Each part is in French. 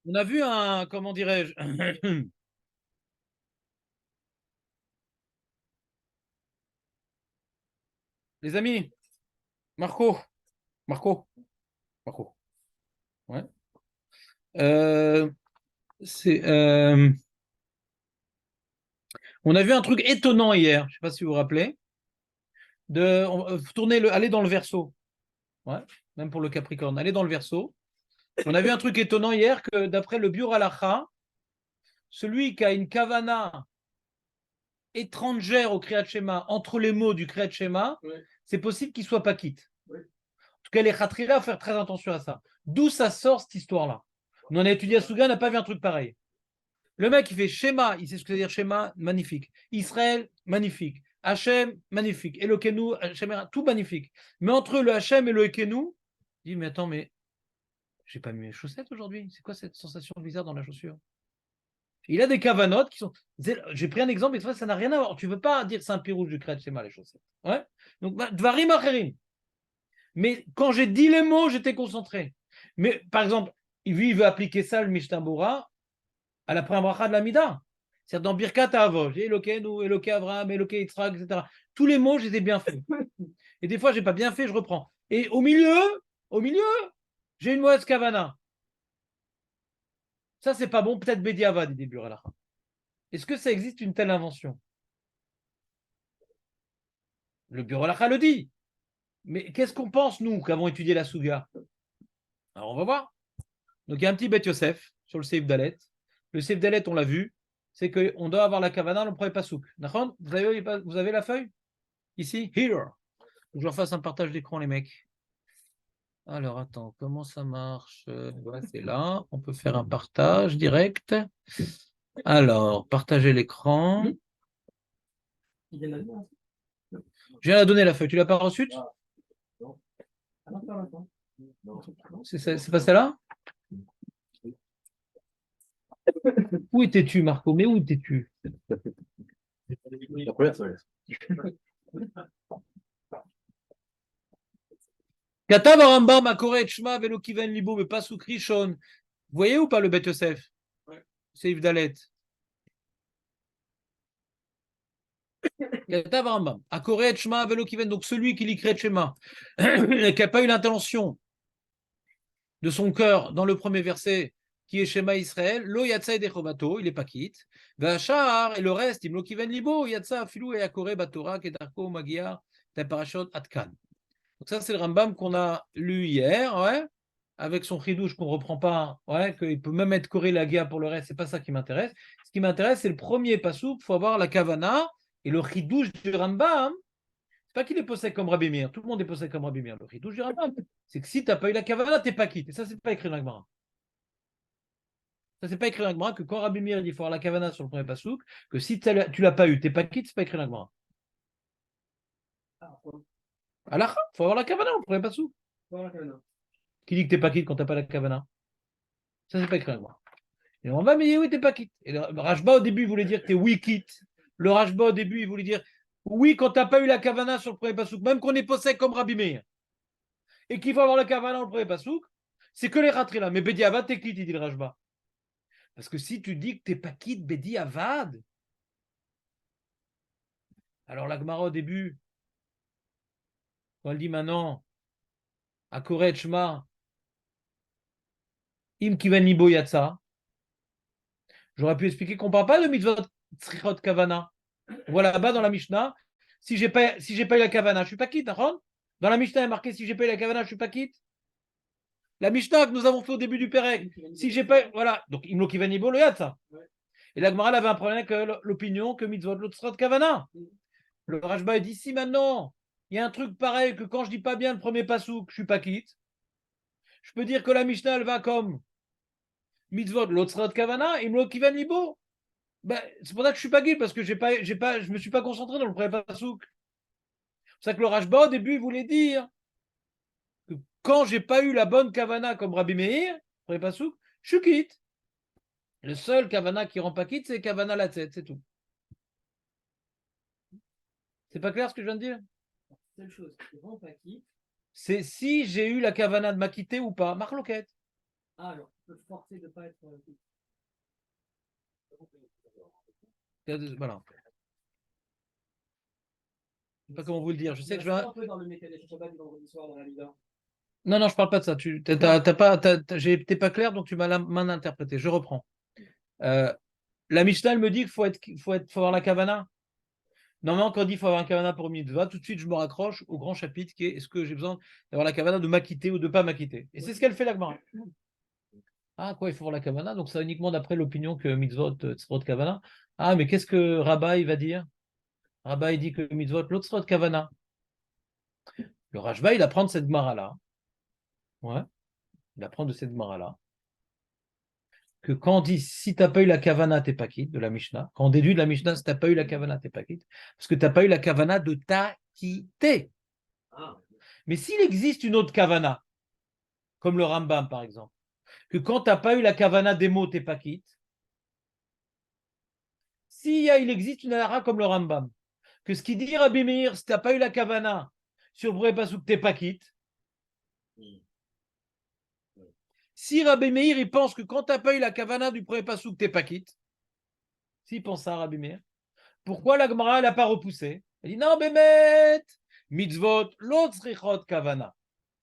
On a vu un, comment dirais-je, les amis, Marco, Marco, Marco, ouais. Euh, c'est, on a vu un truc étonnant hier, je ne sais pas si vous vous rappelez, tourner aller dans le verso, ouais, même pour le Capricorne, aller dans le verso. On a vu un truc étonnant hier que d'après le Biur Halacha, celui qui a une kavana étrangère au Kriyat Shema, entre les mots du Kriyat Shema, ouais, c'est possible qu'il ne soit pas quitte. Ouais. En tout cas, les Khatrila, il faut faire très attention à ça. D'où ça sort cette histoire-là? Nous, on a étudié à Souga, on n'a pas vu un truc pareil. Le mec, il fait Shema, il sait ce que ça veut dire Shema, magnifique. Israël, magnifique. Hachem, magnifique. Elokeinu, Hachem, tout magnifique. Mais entre le Hachem et le Elokeinu, il dit, mais attends, mais j'ai pas mis mes chaussettes aujourd'hui. C'est quoi cette sensation bizarre dans la chaussure? Il a des cavanotes qui sont. J'ai pris un exemple, mais ça n'a rien à voir. Tu ne veux pas dire c'est un pirouge du Kriyat Shema, les chaussettes. Ouais. Donc, Dvarim Acherim. Mais quand j'ai dit les mots, j'étais concentré. Mais par exemple, lui, il veut appliquer ça, le Mishnah Bora, à la première bracha de la Mida. C'est-à-dire dans Birkat Avos, Elokeinu, Eloke Avraham, Eloke Yitzhak, etc. Tous les mots, je les ai bien faits. Et des fois, je n'ai pas bien fait, je reprends. Et au milieu, j'ai une mauvaise kavana. Ça, c'est pas bon. Peut-être Bediavad, il début à la fin. Est-ce que ça existe une telle invention? Le bureau Lacha le dit. Mais qu'est-ce qu'on pense, nous, qui avons étudié la Souga? Alors, on va voir. Donc, il y a un petit Bet Yosef sur le Seif Dalet. Le Seif Dalet, on l'a vu, c'est qu'on doit avoir la Kavana dans le premier pasouk. Vous avez la feuille? Ici? Here. Je leur fasse un partage d'écran, les mecs. Alors, attends, comment ça marche? Voilà, c'est là. On peut faire un partage direct. Alors, partager l'écran. Je viens la donner la feuille. Tu l'as pas reçue? C'est pas celle-là? Où étais-tu, Marco? Mais où étais-tu? La première, ça va être. Katav Rambam Akoret Shma Velo Kiven Libo mais pas sous Krishon. Vous voyez ou pas le Bet Yosef? Ouais. Seif Dalet. Katav Rambam Akoret Shma Velo Kiven. Donc celui qui lit Kret Shema, qui n'a pas eu l'intention de son cœur dans le premier verset, qui est Shema Israël, Lo Yatsa Edechobato, il n'est pas quitte. Vachar et le reste, Imlo Kiven Libo, Yatsa Filou et Akore Batora, Kedarko, Magia, Teparashot, Atkan. Donc ça, c'est le Rambam qu'on a lu hier, ouais, avec son chidouche qu'on ne reprend pas, ouais, qu'il peut même être Coré la guerre pour le reste, c'est pas ça qui m'intéresse. Ce qui m'intéresse, c'est le premier passou, il faut avoir la kavana, et le chidouche du Rambam, c'est pas qu'il est possède comme Rabbi Meir, tout le monde est possède comme Rabbi Meir, le chidouche du Rambam, c'est que si tu n'as pas eu la kavana, tu n'es pas quitte. Et ça, c'est pas écrit dans la Gemara. Ça, c'est pas écrit dans la Gemara que quand Rabbi Meir dit qu'il faut avoir la kavana sur le premier passou, que si tu l'as pas eu, tu n'es pas quitte, c'est pas écrit dans la Gemara. À la fin, il faut avoir la kavana, le premier passou. Qui dit que tu n'es pas quitte quand tu n'as pas la kavana? Ça, c'est pas écrit dans la Gemara. Et on va, mais oui, t'es pas quitte. Et le Rajba, au début, il voulait dire que t'es oui quitte. Le Rajba, au début, il voulait dire oui, quand t'as pas eu la kavana sur le premier pasouk, même qu'on est possède comme Rabbi Meir, et qu'il faut avoir la kavana dans le premier pasouk, c'est que les ratrés là. Mais Bedi Avad, t'es quitte, il dit le Rajba. Parce que si tu dis que t'es pas quitte, Bedi Avad, alors la Gemara, au début, quand elle dit maintenant, à Koret Shma, Im Kivan Libo Yatsa, j'aurais pu expliquer qu'on ne parle pas de mitzvot tzrichot kavana. Voilà, là-bas dans la Mishnah, si j'ai pas eu la kavana, je suis pas quitte, hein. Dans la Mishnah, il est marqué si j'ai pas eu la kavana, je suis pas quitte. La Mishnah que nous avons fait au début du Pérec, si j'ai pas, voilà, donc Imlo Kivani Bo, le ça. Et la Gemara avait un problème avec l'opinion que mitzvot l'autre kavana. Le Rajba dit si maintenant il y a un truc pareil que quand je dis pas bien le premier pasouk, je suis pas quitte. Je peux dire que la Mishnah elle va comme mitzvot l'autre kavana, Imlo Kivani Bo. Ben, c'est pour ça que je suis pas quitte parce que je me suis pas concentré dans le premier pasouk. C'est ça que le Rajba, au début, il voulait dire que quand j'ai pas eu la bonne kavana comme Rabbi Meir, pour les pasouk, je suis quitte. Le seul kavana qui rend pas quitte, c'est kavana la tête, c'est tout. C'est pas clair ce que je viens de dire? Seule chose qui rend pas quitte. C'est si j'ai eu la kavana de m'acquitter ou pas. Marloquette. Ah, alors, tu peux te forcer de ne pas être. Voilà. Je ne sais pas comment vous le dire. Je sais que je vais. Un peu dans le mécanisme Shabbat du vendredi soir dans la Liga. Non, je ne parle pas de ça. T'es pas clair, donc tu m'as mal interprété. Je reprends. La Mishnah, elle me dit qu'il faut avoir la kavana. Normalement, quand on dit qu'il faut avoir un kavana pour une mitzvah, tout de suite, je me raccroche au grand chapitre qui est est-ce que j'ai besoin d'avoir la kavana de m'acquitter ou de ne pas m'acquitter. Et c'est ce qu'elle fait la Gemara. Ah, quoi, il faut avoir la kavana. Donc, ça uniquement d'après l'opinion que mitzvot, tzrot kavana. Ah, mais qu'est-ce que Rabbi va dire? Rabbi dit que mitzvot, l'autre tzrot kavana. Le Rashba, il apprend de cette Gemara-là. Ouais, il apprend de cette Gemara-là. Que quand on dit si tu n'as pas eu la kavana, t'es pas quitte, de la Mishnah, quand on déduit de la Mishnah, si tu n'as pas eu la kavana, t'es pas quitte, parce que tu n'as pas eu la kavana de t'acquitter. Mais s'il existe une autre kavana, comme le Rambam par exemple, que quand tu n'as pas eu la kavana des mots, t'es pas quitte, il existe une halakha comme le Rambam, que ce qui dit Rabbi Meir, si tu n'as pas eu la kavana sur le premier passouk, t'es pas quitte. Si Rabbi Meir, il pense que quand tu n'as pas eu la kavana du premier passouk, t'es pas quitte, s'il pense ça, Rabbi Meir, pourquoi la Gemara n'a pas repoussé? Elle dit non, Bémet, mitzvot, l'autre srichot kavana,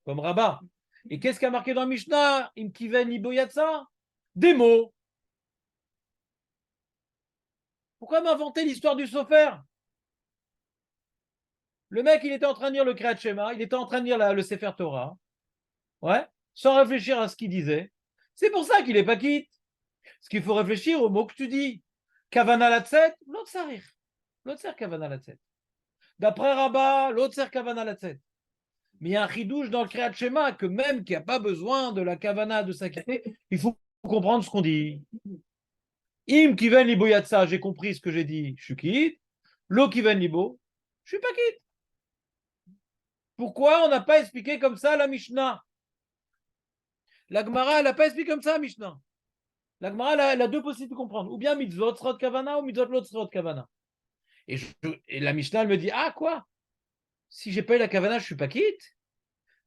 comme Rabat. Et qu'est-ce qu'il y a marqué dans Mishnah? Im kiven liboyatsa? Des mots. Pourquoi m'inventer l'histoire du sofer? Le mec, il était en train de lire le Kriyat Shema, il était en train de lire le Sefer Torah, ouais, sans réfléchir à ce qu'il disait. C'est pour ça qu'il n'est pas quitte. Parce qu'il faut réfléchir aux mots que tu dis. Kavana latset, l'autre sarir. L'autre sert kavana latset. D'après Rabat, l'autre sert kavana latset. Mais il y a un chidouche dans le Kriyat Shema que même qui n'a pas besoin de la kavana de s'acquitter, il faut comprendre ce qu'on dit. Im kiven libo yatsa, j'ai compris ce que j'ai dit, je suis quitte. Lo kiven libo, je suis pas quitte. Pourquoi on n'a pas expliqué comme ça la Mishnah? La Gemara, elle n'a pas expliqué comme ça la Mishnah. La Gemara, elle a deux possibilités de comprendre. Ou bien mitzvot srot kavana ou mitzvot lot srot kavana. Et la Mishnah, elle me dit, ah quoi? Si j'ai pas eu la kavana, je suis pas quitte.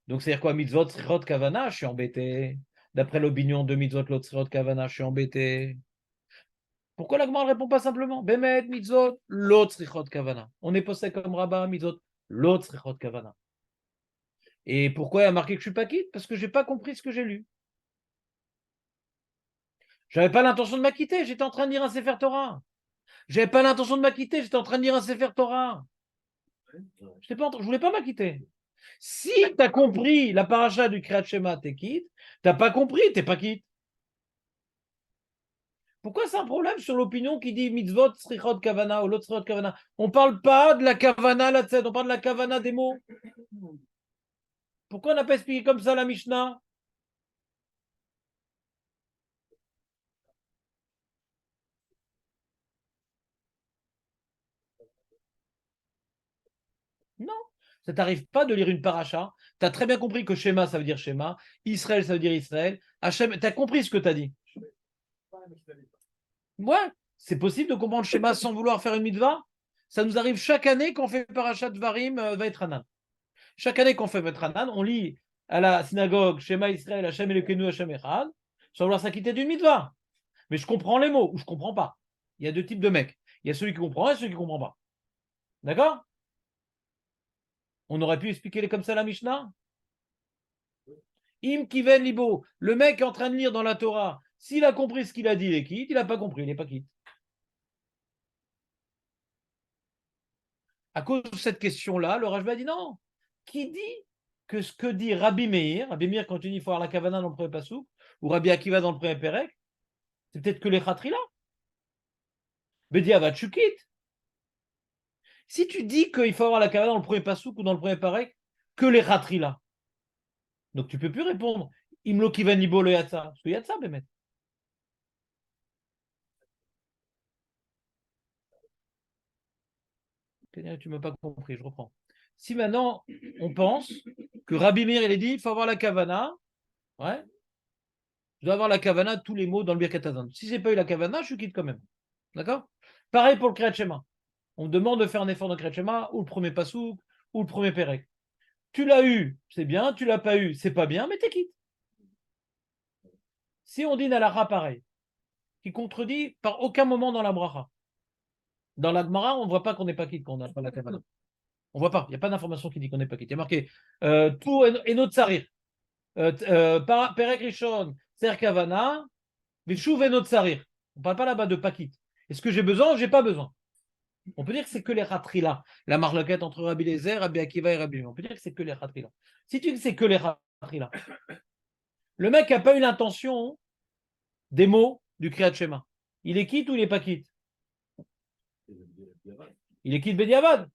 Donc, c'est-à-dire quoi? Mitzvot srot kavana, je suis embêté. D'après l'opinion de mitzvot lot srot kavana, je suis embêté. Pourquoi la Gemara ne répond pas simplement? Bemet, mitzvot, lot srot kavana. On est posé comme rabbin, mitzvot, lot srot kavana. Et pourquoi il a marqué que je ne suis pas quitte? Parce que je n'ai pas compris ce que j'ai lu. Je n'avais pas l'intention de m'acquitter, j'étais en train de lire un Sefer Torah. Je n'avais pas l'intention de m'acquitter, j'étais en train de lire un Sefer Torah. Je ne voulais pas m'acquitter. Si tu as compris la paracha du Kriyat Shema, t'es quitte. Tu n'as pas compris, tu n'es pas quitte. Pourquoi c'est un problème sur l'opinion qui dit mitzvot, srichot, kavana ou l'autre srichot, kavana? On ne parle pas de la kavana, la tzed, on parle de la kavana des mots. Pourquoi on n'a pas expliqué comme ça la Mishnah? Non, ça t'arrive pas de lire une paracha. Tu as très bien compris que Shema, ça veut dire Shema. Israël, ça veut dire Israël. Hachem, tu as compris ce que tu as dit. Ouais, c'est possible de comprendre Shema sans vouloir faire une mitzvah. Ça nous arrive chaque année quand on fait parachat Dvarim, Vaetranan. Chaque année qu'on fait Vaetranan, on lit à la synagogue Shema Israël, Hachem Elokeinu, Hachem Echad, sans vouloir s'acquitter d'une mitzvah. Mais je comprends les mots ou je comprends pas. Il y a deux types de mecs. Il y a celui qui comprend et celui qui comprend pas. D'accord? On aurait pu expliquer comme ça la Mishnah. Im kiven libo. Le mec est en train de lire dans la Torah. S'il a compris ce qu'il a dit, il est quitte. Il n'a pas compris, il n'est pas quitte. À cause de cette question-là, le Rashba dit non. Qui dit que ce que dit Rabbi Meir quand tu dis qu'il faut avoir la kavana dans le premier pasouk, ou Rabbi Akiva dans le premier pérec, c'est peut-être que les khatrila. Bediavat, tu quittes. Si tu dis qu'il faut avoir la kavana dans le premier pasouk ou dans le premier pérec, que les khatrila. Donc tu ne peux plus répondre. Imlo kiven libo le yatsa. Parce que yatsa, Bémet. Tu ne m'as pas compris, je reprends. Si maintenant on pense que Rabbi Meir il a dit il faut avoir la kavana, ouais, je dois avoir la kavana tous les mots dans le Birkat Hazan. Si je n'ai pas eu la kavana, je suis quitte quand même. D'accord? Pareil pour le Kriyat Shema. On me demande de faire un effort dans le Kriyat Shema, ou le premier pasouk, ou le premier pérek. Tu l'as eu, c'est bien, tu l'as pas eu, c'est pas bien, mais t'es quitte. Si on dit une halakha pareil, qui contredit par aucun moment dans la bracha, dans la Gemara, on ne voit pas qu'on n'est pas quitte quand on n'a pas la kavana. On ne voit pas, il n'y a pas d'information qui dit qu'on n'est pas quitte. Il y a marqué tout et notre sarir. Perek Rishon, Ser Kavana, Vishuv et notre sarir. On ne parle pas là-bas de pas quitte. Est-ce que j'ai besoin ou j'ai pas besoin? On peut dire que c'est que les ratrila, la marloquette entre Rabbi Lézer, Rabbi Akiva et Rabbi Meir. On peut dire que c'est que les ratrila. Si tu dis que c'est que les ratrila, le mec n'a pas eu l'intention des mots du Kriyat Shema. Il est quitte ou il n'est pas quitte? Il est quitte Bediavad.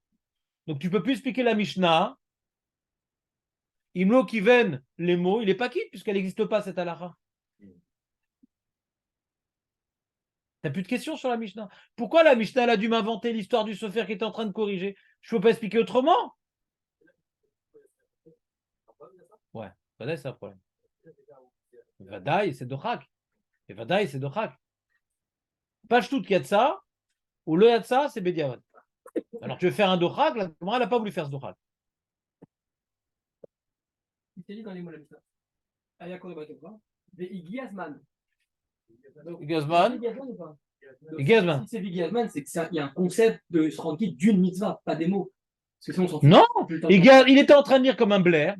Donc tu ne peux plus expliquer la Mishnah. Imlo qui viennent les mots, il n'est pas quitte puisqu'elle n'existe pas cette halakha. Tu n'as plus de questions sur la Mishnah. Pourquoi la Mishnah elle a dû m'inventer l'histoire du Sofer qui était en train de corriger? Je ne peux pas expliquer autrement. Ouais, Vadaï, c'est un problème. Vadaï, c'est Dochak. Et Vadaï, c'est Dochak. Page toute Yatsa, ou le Yatsa, c'est Bediavad. Alors tu veux faire un Dochak, la Gemara n'a pas voulu faire ce Dochak. Il s'est dit dans les mots de la Mishnah. Ayakor Batokra, des Igiazman. Igiazman. Ou pas? Igiazman. Si c'est Igiazman, c'est qu'il y a un concept de se rendre quitte d'une mitzvah, pas des mots. Parce que sinon, on s'en fout. Non, il était en train de dire comme un Blair.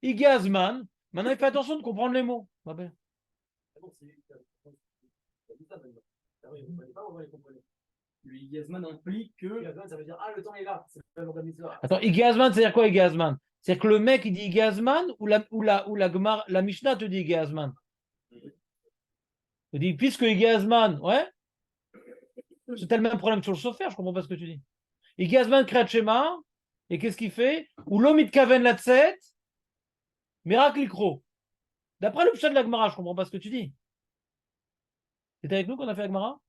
Igiazman. Maintenant, il fait attention de comprendre les mots. Le Igiazman implique que. Ça veut dire, ah, le temps est là. Attends, Igiazman, c'est-à-dire quoi Igiazman? C'est-à-dire que le mec, il dit Igiazman ou la Mishnah te dit Igiazman? Il dit, puisque Igiazman, ouais, c'est le même problème sur le Sofer, je ne comprends pas ce que tu dis. Igiazman Kriyat Shema, et qu'est-ce qu'il fait? Ou l'omit kaven latset, miracle ikro. D'après le pshat de la Gemara, je ne comprends pas ce que tu dis. C'est avec nous qu'on a fait la Gemara?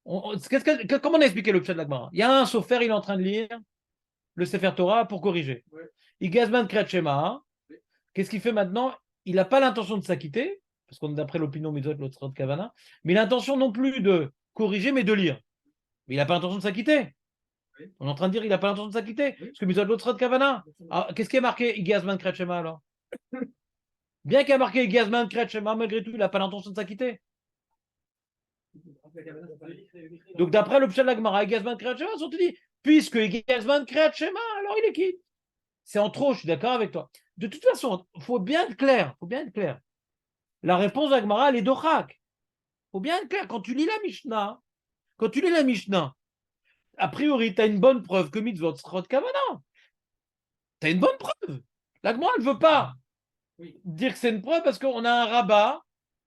Comment on a expliqué le pshat de la Gemara? Il y a un Sofer, il est en train de lire le Sefer Torah pour corriger. Igiazman Kriyat Shema, qu'est-ce qu'il fait maintenant? Il n'a pas l'intention de s'acquitter, parce qu'on est d'après l'opinion Mitzvot Lotzrot Kavana, mais il a l'intention non plus de corriger, mais de lire. Mais il n'a pas l'intention de s'acquitter. On est en train de dire qu'il n'a pas l'intention de s'acquitter. Parce que Mitzvot Lotzrot Kavana. Qu'est-ce qui est marqué Igiazman Kriyat Shema alors? Bien qu'il y ait marqué Igiazman Kriyat Shema, malgré tout, il n'a pas l'intention de s'acquitter. Donc d'après le pshat de la Gemara, Igiazman Kriyat Shema, on te dit, puisque Igiazman Kriyat Shema, alors il est quitte. C'est en trop, je suis d'accord avec toi. De toute façon, il faut bien être clair. La réponse de la Gemara, elle est dochak. Il faut bien être clair. Quand tu lis la Mishnah, a priori, tu as une bonne preuve que mitzvot srot kavana. Tu as une bonne preuve. La Gemara, elle ne veut pas dire que c'est une preuve parce qu'on a un rabbin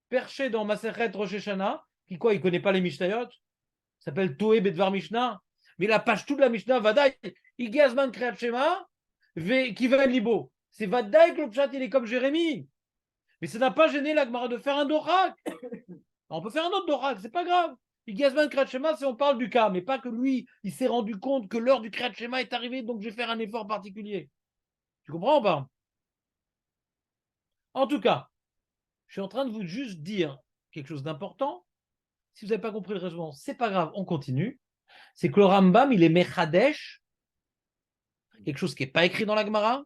perché dans Masechet Rosh Hashanah qui, quoi, il ne connaît pas les Mishnayot. Il s'appelle Toé Bedvar Mishnah. Mais la page toute de la Mishnah, Vadaï, Igiazman Kriyat Shema, qui va libo. C'est Vadaï que le pshat, il est comme Jérémie. Mais ça n'a pas gêné la Gemara de faire un dorak. On peut faire un autre dorak, c'est pas grave. Igiazman Kriyat Shema, c'est on parle du cas, mais pas que lui, il s'est rendu compte que l'heure du Kriyat Shema est arrivée, donc je vais faire un effort particulier. Tu comprends ou pas? En tout cas, je suis en train de vous juste dire quelque chose d'important. Si vous n'avez pas compris le raisonnement, c'est pas grave, on continue. C'est que le Rambam, il est Mechadesh, quelque chose qui n'est pas écrit dans la Gemara.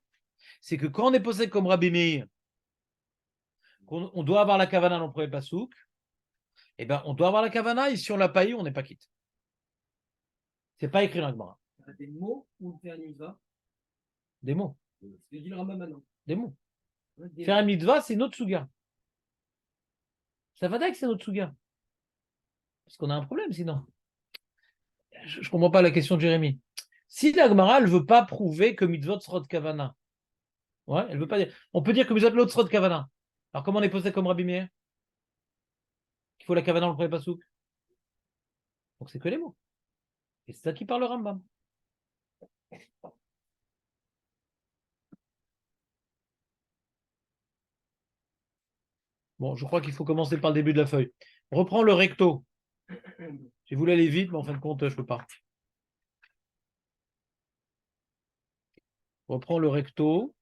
C'est que quand on est posé comme Rabbi Meir, on doit avoir la kavana dans le premier pasouk, eh bien, on doit avoir la kavana, et si on l'a pas eu, on n'est pas quitte. C'est pas écrit dans la Gemara. Des mots ou faire une mitzvah? Des mots. Je dis le Rambam maintenant. Des mots. Faire une mitzvah, c'est notre suga. Ça va dire que c'est notre suga. Parce qu'on a un problème sinon. Je ne comprends pas la question de Jérémie. Si la Gemara, elle ne veut pas prouver que mitzvot srot kavana, ouais, elle veut pas dire. On peut dire que mitzvot lot srot kavana. Alors comment on est posé comme Rabbi Meir? Il faut la kavana dans le premier pasouk. Donc c'est que les mots. Et c'est ça qui parle le Rambam. Bon, je crois qu'il faut commencer par le début de la feuille. Reprends le recto. J'ai voulu aller vite, mais en fin de compte, je ne peux pas. Reprends le recto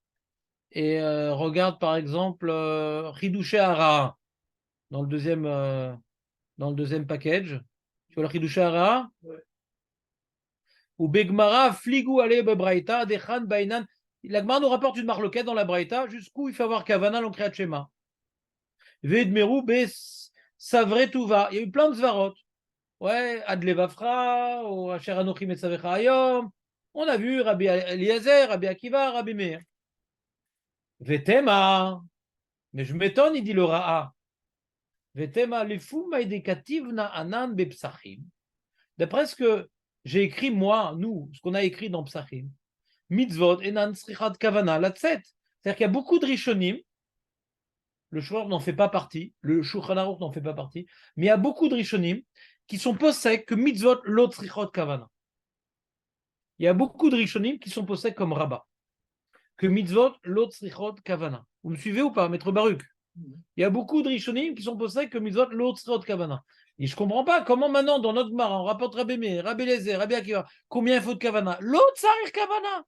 et regarde par exemple Ridouché Hara dans le deuxième package. Tu vois le Ridouché Hara? Ou Begmara Fligou Ale Bebraïta, Dechan Bainan. La Gemara nous rapporte une marloquette dans la Braïta, jusqu'où il faut avoir Kavana l'Ankriat Shema. Vedmeru be savre tuva. Il y a eu plein de svarot. Ouais, Adlevafra, ou Asher Anochim et Savecha Ayom. On a vu Rabbi Eliezer, Rabbi Akiva, Rabbi Meir. Vetema. Mais je m'étonne, il dit le Ra'a. Vetema lefou maïdekativna anan be psachim. D'après ce que j'ai écrit, moi, nous, ce qu'on a écrit dans Psachim, mitzvot enan srichat kavana latset. C'est-à-dire qu'il y a beaucoup de rishonim, le Shouar n'en fait pas partie, le Shulchan Aruch n'en fait pas partie, mais il y a beaucoup de rishonim qui sont possèdent que mitzvot lot srichat kavana. Il y a beaucoup de rishonim qui sont possèdent comme rabat, que mitzvot lot srichat kavana. Vous me suivez ou pas, Maître Baruch? Il y a beaucoup de rishonim qui sont possèdent que mitzvot lot srichat kavana. Et je ne comprends pas comment maintenant, dans notre Gemara, on rapporte Rabbi Meir, Rabbi Eliezer, Rabbi Akiva, combien il faut de kavana? L'autre sarir kavana.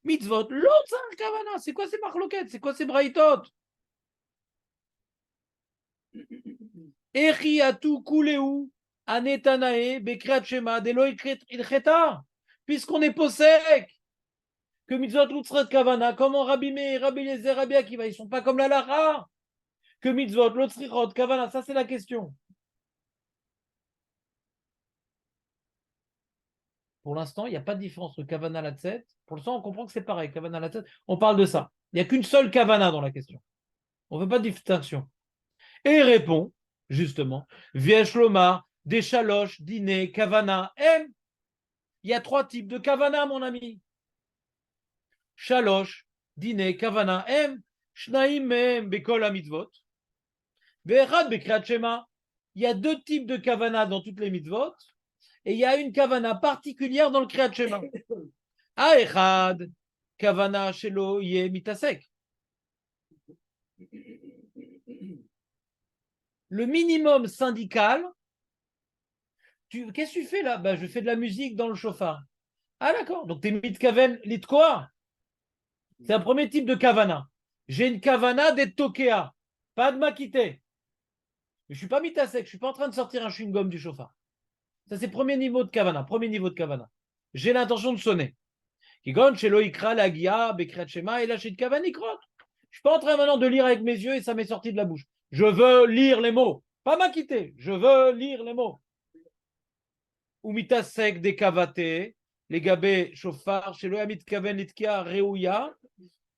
Mitzvot, l'autre sarir kavana. C'est quoi ces marloquettes? C'est quoi ces braïtot? Echi atu kuleu anetanae bekriat shema delo ilcheta. Puisqu'on est possèque que mitzvot l'autre kavana, comment Rabbi Meir, Rabbi Eliezer, Rabbi Akiva, ils ne sont pas comme la lara? Que mitzvot l'autre kavana, ça c'est la question. Pour l'instant, il n'y a pas de différence entre Kavana Latset. Pour l'instant, on comprend que c'est pareil. Kavana Latset, on parle de ça. Il n'y a qu'une seule Kavana dans la question. On ne veut pas de distinction. Et il répond, justement, Viesh Lomar, Deschalosh, Dîner, Kavana, M. Il y a 3 types de Kavana, mon ami. Shalosh, Dîner, Kavana, M. Shnaim, M, Bekol Mitzvot. Ve'echad, Bekriat Shema. Il y a 2 types de Kavana dans toutes les mitzvot. Et il y a une kavana particulière dans le Kriyat Shema. Echad, kavana shelo ye mitasek. Le minimum syndical, qu'est-ce que tu fais là? Je fais de la musique dans le chauffard. Ah d'accord, donc tu es mitkaven litkoa. C'est un premier type de kavana. J'ai une kavana d'être tokea, pas de makite. Mais je ne suis pas mitasek, je ne suis pas en train de sortir un chewing-gum du chauffard. Ça, c'est premier niveau de kavana. Premier niveau de kavana. J'ai l'intention de sonner. Je ne suis pas en train maintenant de lire avec mes yeux et ça m'est sorti de la bouche. Je veux lire les mots. Pas m'inquiéter. Je veux lire les mots. Umitasek de kavate, les gabé chauffard, chez le amit kaven litkia reouya,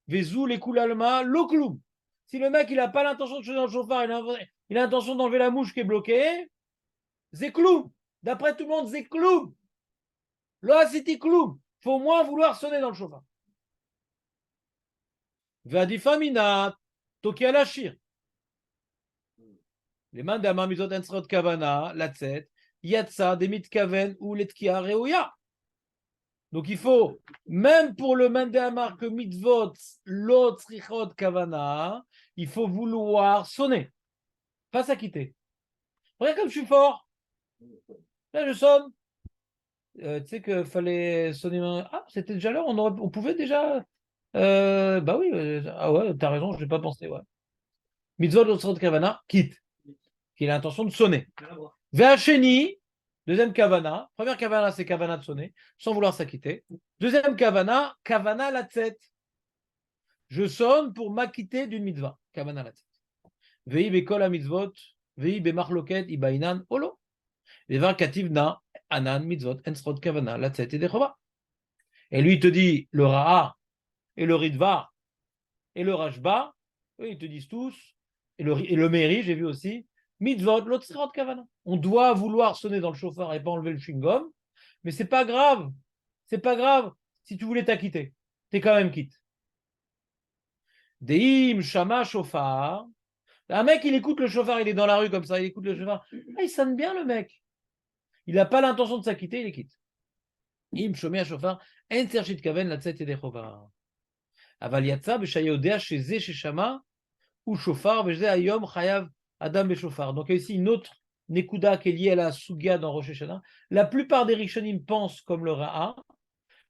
vezou les koulalma, l'oklum. Si le mec il n'a pas l'intention de jouer dans le chauffard, il a l'intention d'enlever la mouche qui est bloquée, zekloum. D'après tout le monde, zekloum. Là, c'était kloum. Il faut au moins vouloir sonner dans le chauffard. Vadifamina, toki alashir. Les mains d'Amar Mizot Ensrot Kavana, Latset, Yatsa, Demit Kaven ou Letkia Reouya. Donc il faut, même pour le main d'Amar que Mitzvot, l'autre Srichot Kavana, il faut vouloir sonner. Pas s'acquitter. Regarde comme je suis fort. Là, je sonne. Tu sais qu'il fallait sonner. Ah, c'était déjà l'heure, on pouvait déjà. Bah oui, ah ouais, t'as raison, je n'ai pas pensé. Ouais. Mitzvot Otsrot Kavana, quitte. Qui a l'intention de sonner. Ve'acheni, deuxième Kavana. Première Kavana, c'est Kavana de sonner, sans vouloir s'acquitter. Deuxième Kavana, Kavana Latset. Je sonne pour m'acquitter d'une mitzvah. Kavana Latset. Ve'i bekol ha mitzvot, ve'i bemachloket ibainan olo. Ve'var kativna. Anan, mitzvot, ensrod, kavana, latset et dechova. Et lui, il te dit le Ra'a et le Ritva et le Rashba, eux, ils te disent tous, et le Meiri, j'ai vu aussi, mitzvot, l'otsrod, kavana. On doit vouloir sonner dans le chauffard et pas enlever le chewing-gum, mais c'est pas grave. C'est pas grave si tu voulais t'acquitter. T'es quand même quitte. Deim, shama, chauffard. Un mec, il écoute le chauffard, il est dans la rue comme ça, il écoute le chauffard. Ah, il sonne bien, le mec. Il n'a pas l'intention de s'acquitter, il les quitte. Im shomea shofar, en serchit kaven la tzet yedechova. Aval yatsa b'shayodea sheze sheshama ou shofar b'sheze ayom chayav adam b'shofar. Donc il y a ici une autre nekuda qui est liée à la sugia dans Rosh Hashanah. La plupart des rishonim pensent comme le Ra'a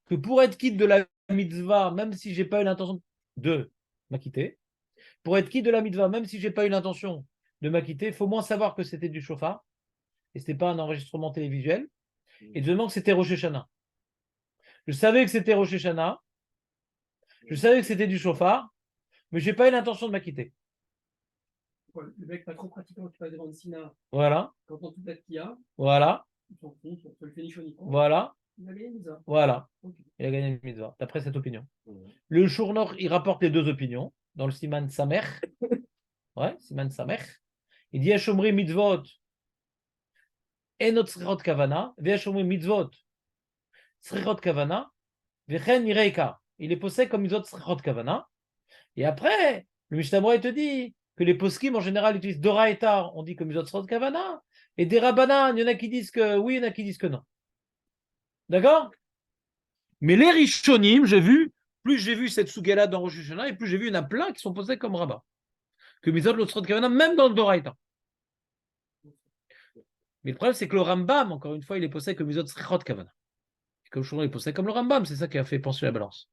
que pour être quitte de la mitzvah, même si j'ai pas eu l'intention de m'acquitter, pour être quitte de la mitzvah, même si j'ai pas eu l'intention de m'acquitter, il faut moins savoir que c'était du shofar. Et ce n'était pas un enregistrement télévisuel, et deuxièmement que c'était Rosh Hashanah. Je savais que c'était Rosh Hashanah, je savais que c'était du chauffard, mais je n'ai pas eu l'intention de m'acquitter. Le mec pas trop pratiquant qui passe devant le Sina, Voilà, quand on tout qu'il y a, voilà, ils s'en font, on le fait ni chaud ni froid. voilà, Il a gagné une ça. voilà. Ok. Il a gagné une mitzvah, d'après cette opinion. Mhm. Le Shurnor, il rapporte les deux opinions dans le Siman Samer. Ouais, Siman Samer. Il dit Hashomri mitzvot enot tzrichot kavana, ve'hashomri mitzvot tzrichot kavana, ve'chen ireika. Il est posé comme mitzvot tzrichot kavana. Et après, le Mishnah Berurah, il te dit que les poskim en général utilisent Doraita, on dit que mitzvot tzrichot kavana, et des Rabbanan, il y en a qui disent que oui, il y en a qui disent que non. D'accord? Mais les Rishonim, plus j'ai vu cette Sugela dans Rosh Hashanah, et plus j'ai vu, il y en a plein qui sont posés comme rabbin. Que Mizot l'Otsrot Kavana, même dans le Doraita. Mais le problème, c'est que le Rambam, encore une fois, il est posé comme Mizot Srechot Kavana. Comme je il est posé comme le Rambam, c'est ça qui a fait pencher la balance.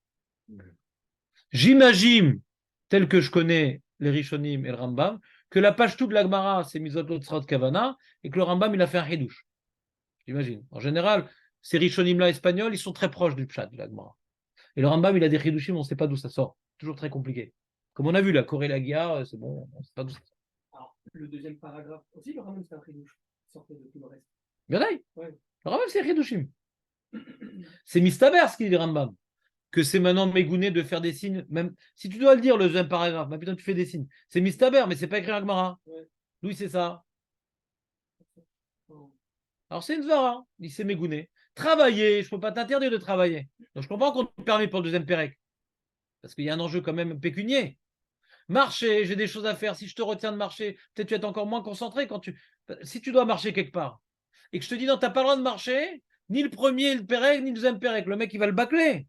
J'imagine, tel que je connais les Rishonim et le Rambam, que la page toute de la Gemara, c'est Mizot l'Otsrot Kavana, et que le Rambam, il a fait un Hidouche. J'imagine. En général, ces Rishonim-là espagnols, ils sont très proches du Pshat de la Gemara. Et le Rambam, il a des Hidushim, on ne sait pas d'où ça sort. Toujours très compliqué. Comme on a vu, la Corée Lagia, c'est bon, on ne sait pas d'où ça sort. Alors, le deuxième paragraphe aussi, le Ramon, c'est un tridouche. Sortez de tout le reste. Bien Ouais. le Rambam, c'est Hidushim. C'est Mistaber, ce qu'il dit le Rambam. Que c'est maintenant mégouné de faire des signes, même si tu dois le dire, le deuxième paragraphe, mais putain, tu fais des signes. C'est Mistaber, mais c'est pas écrit en Gemara. Ouais. D'où c'est ça? Oh. Alors c'est une zvara, il s'est mégouné. Travailler, je ne peux pas t'interdire de travailler. Donc je comprends qu'on te permet pour le deuxième pérec. Parce qu'il y a un enjeu quand même pécunier. Marcher, j'ai des choses à faire. Si je te retiens de marcher, peut-être tu vas être encore moins concentré quand tu. Si tu dois marcher quelque part et que je te dis non, tu n'as pas le droit de marcher, ni le premier, le pérec, ni le deuxième pérec. Le mec, il va le bâcler.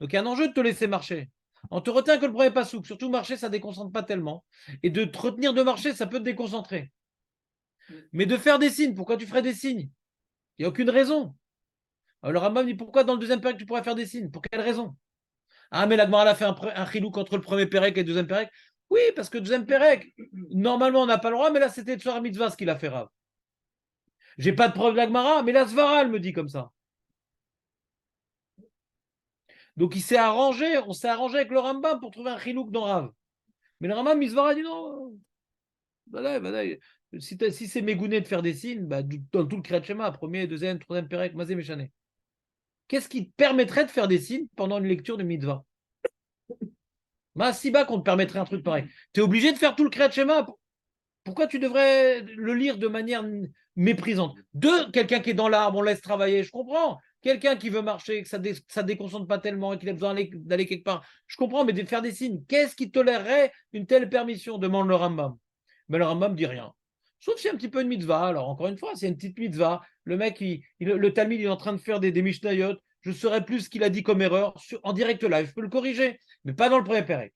Donc il y a un enjeu de te laisser marcher. On te retient que le premier pas souple. Surtout marcher, ça ne déconcentre pas tellement. Et de te retenir de marcher, ça peut te déconcentrer. Mais de faire des signes, pourquoi tu ferais des signes? Il n'y a aucune raison. Alors le Rambam dit pourquoi dans le deuxième pérec tu pourrais faire des signes? Pour quelle raison? Ah, mais la Gemara a fait un chilouk entre le premier pérec et le deuxième pérec. Oui, parce que le deuxième pérec, normalement on n'a pas le droit, mais là c'était Tsar Mitzvah ce qu'il a fait Rav. J'ai pas de preuve de la Gemara, mais la Svara elle me dit comme ça. Donc il s'est arrangé, on s'est arrangé avec le Rambam pour trouver un chilouk dans Rav. Mais le Rambam, Misvara dit non. Si c'est mégouné de faire des signes, bah, dans tout le Kriyat Shema, premier, deuxième, troisième pérec, mazé méchané. Qu'est-ce qui te permettrait de faire des signes pendant une lecture de mitzvah? Si bas qu'on te permettrait un truc pareil. Tu es obligé de faire tout le Kriyat Shema. Pourquoi tu devrais le lire de manière méprisante? Quelqu'un qui est dans l'arbre, on laisse travailler, je comprends. Quelqu'un qui veut marcher, que ça ne déconcentre pas tellement et qu'il a besoin d'aller quelque part, je comprends, mais de faire des signes, qu'est-ce qui tolérerait une telle permission? Demande le Rambam. Mais le Rambam ne dit rien. Sauf si c'est un petit peu une mitzvah. Alors, encore une fois, c'est une petite mitzvah. Le mec, le Talmud, il est en train de faire des Mishnayot. Je saurais plus ce qu'il a dit comme erreur en direct live. Je peux le corriger, mais pas dans le premier pérec.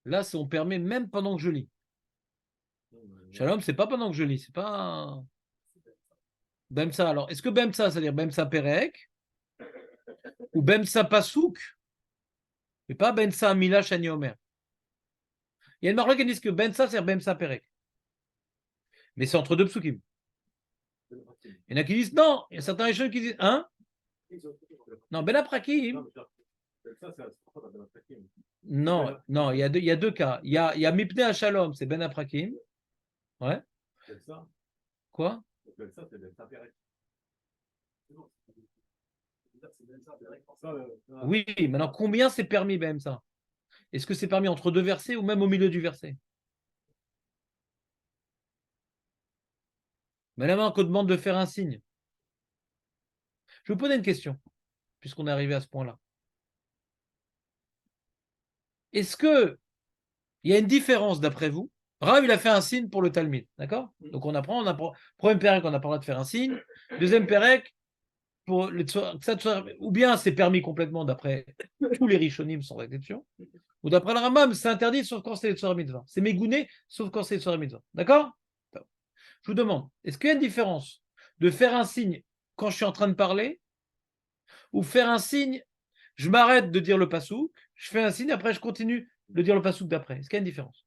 Là, on permet même pendant que je lis. Shalom, c'est pas pendant que je lis, c'est pas Bemsa. Alors, est-ce que Bemsa, c'est-à-dire Bemsa Perek, ou Bemsa Pasouk, mais pas Bemsa Mila Shani Omer? Il y a une marque qui dit que Bemsa, c'est Bemsa Perek. Mais c'est entre deux psukim. Il y en a qui disent non, il y a certains échelons qui disent hein? Non, Ben Aprakim. Non, non, il y a deux cas. Il y a Mipne à Shalom, c'est Ben Aprakim. Ouais. Quoi? Oui, maintenant combien c'est permis Ben ça? Est-ce que c'est permis entre deux versets ou même au milieu du verset? Mais là, qu'on demande de faire un signe. Je vais vous poser une question, puisqu'on est arrivé à ce point-là. Est-ce qu'il y a une différence d'après vous? Rav, il a fait un signe pour le Talmud, d'accord? Donc on apprend, premier pérec, on n'a pas le droit de faire un signe. Deuxième pérec, pour ou bien c'est permis complètement d'après tous les Rishonim sans exception, ou d'après le Rambam, c'est interdit sauf quand c'est le Tzor Mitzvah. C'est mégouné sauf quand c'est le Tzor Mitzvah. D'accord? Je vous demande, est-ce qu'il y a une différence de faire un signe quand je suis en train de parler ou faire un signe, je m'arrête de dire le pasouk, je fais un signe, après je continue de dire le pasouk d'après? Est-ce qu'il y a une différence?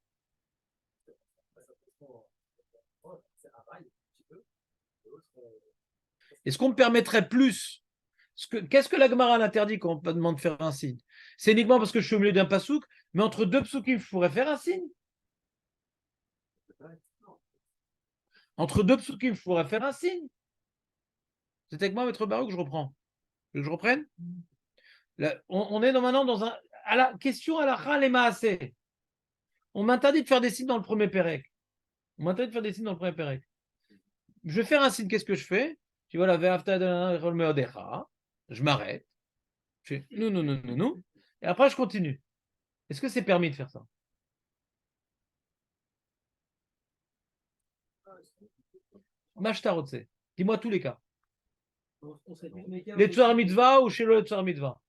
Est-ce qu'on me permettrait plus? Qu'est-ce que la Gemara l'interdit quand on me demande de faire un signe? C'est uniquement parce que je suis au milieu d'un pasouk, mais entre deux psoukim, je pourrais faire un signe. Entre deux psoukim, je pourrais faire un signe. C'est avec moi, Maître Baruch, que je reprends. Que je reprenne? Là, on est maintenant dans à la question à la Chal et Maaseh. On m'interdit de faire des signes dans le premier Pérec. On m'interdit de faire des signes dans le premier Pérec. Je vais faire un signe, qu'est-ce que je fais? Je dis voilà, je m'arrête. Je fais non. Et après, je continue. Est-ce que c'est permis de faire ça? Mashtarotse. Dis-moi tous les cas. Les Tsar Mitzvah ou chez le Tsar Mitzvah?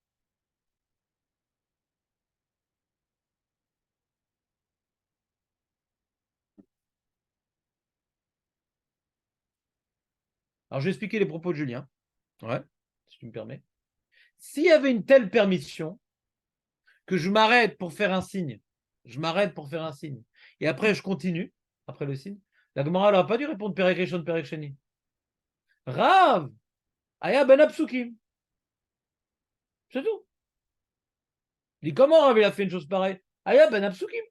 Alors, je vais expliquer les propos de Julien. Ouais, si tu me permets. S'il y avait une telle permission que je m'arrête pour faire un signe, et après je continue, après le signe, la Gemara n'aurait pas dû répondre Perek Rishon, Perek Sheni. Rav, Aya ben Apsukim. C'est tout. Il dit comment Rav il a fait une chose pareille? Aya ben Apsukim.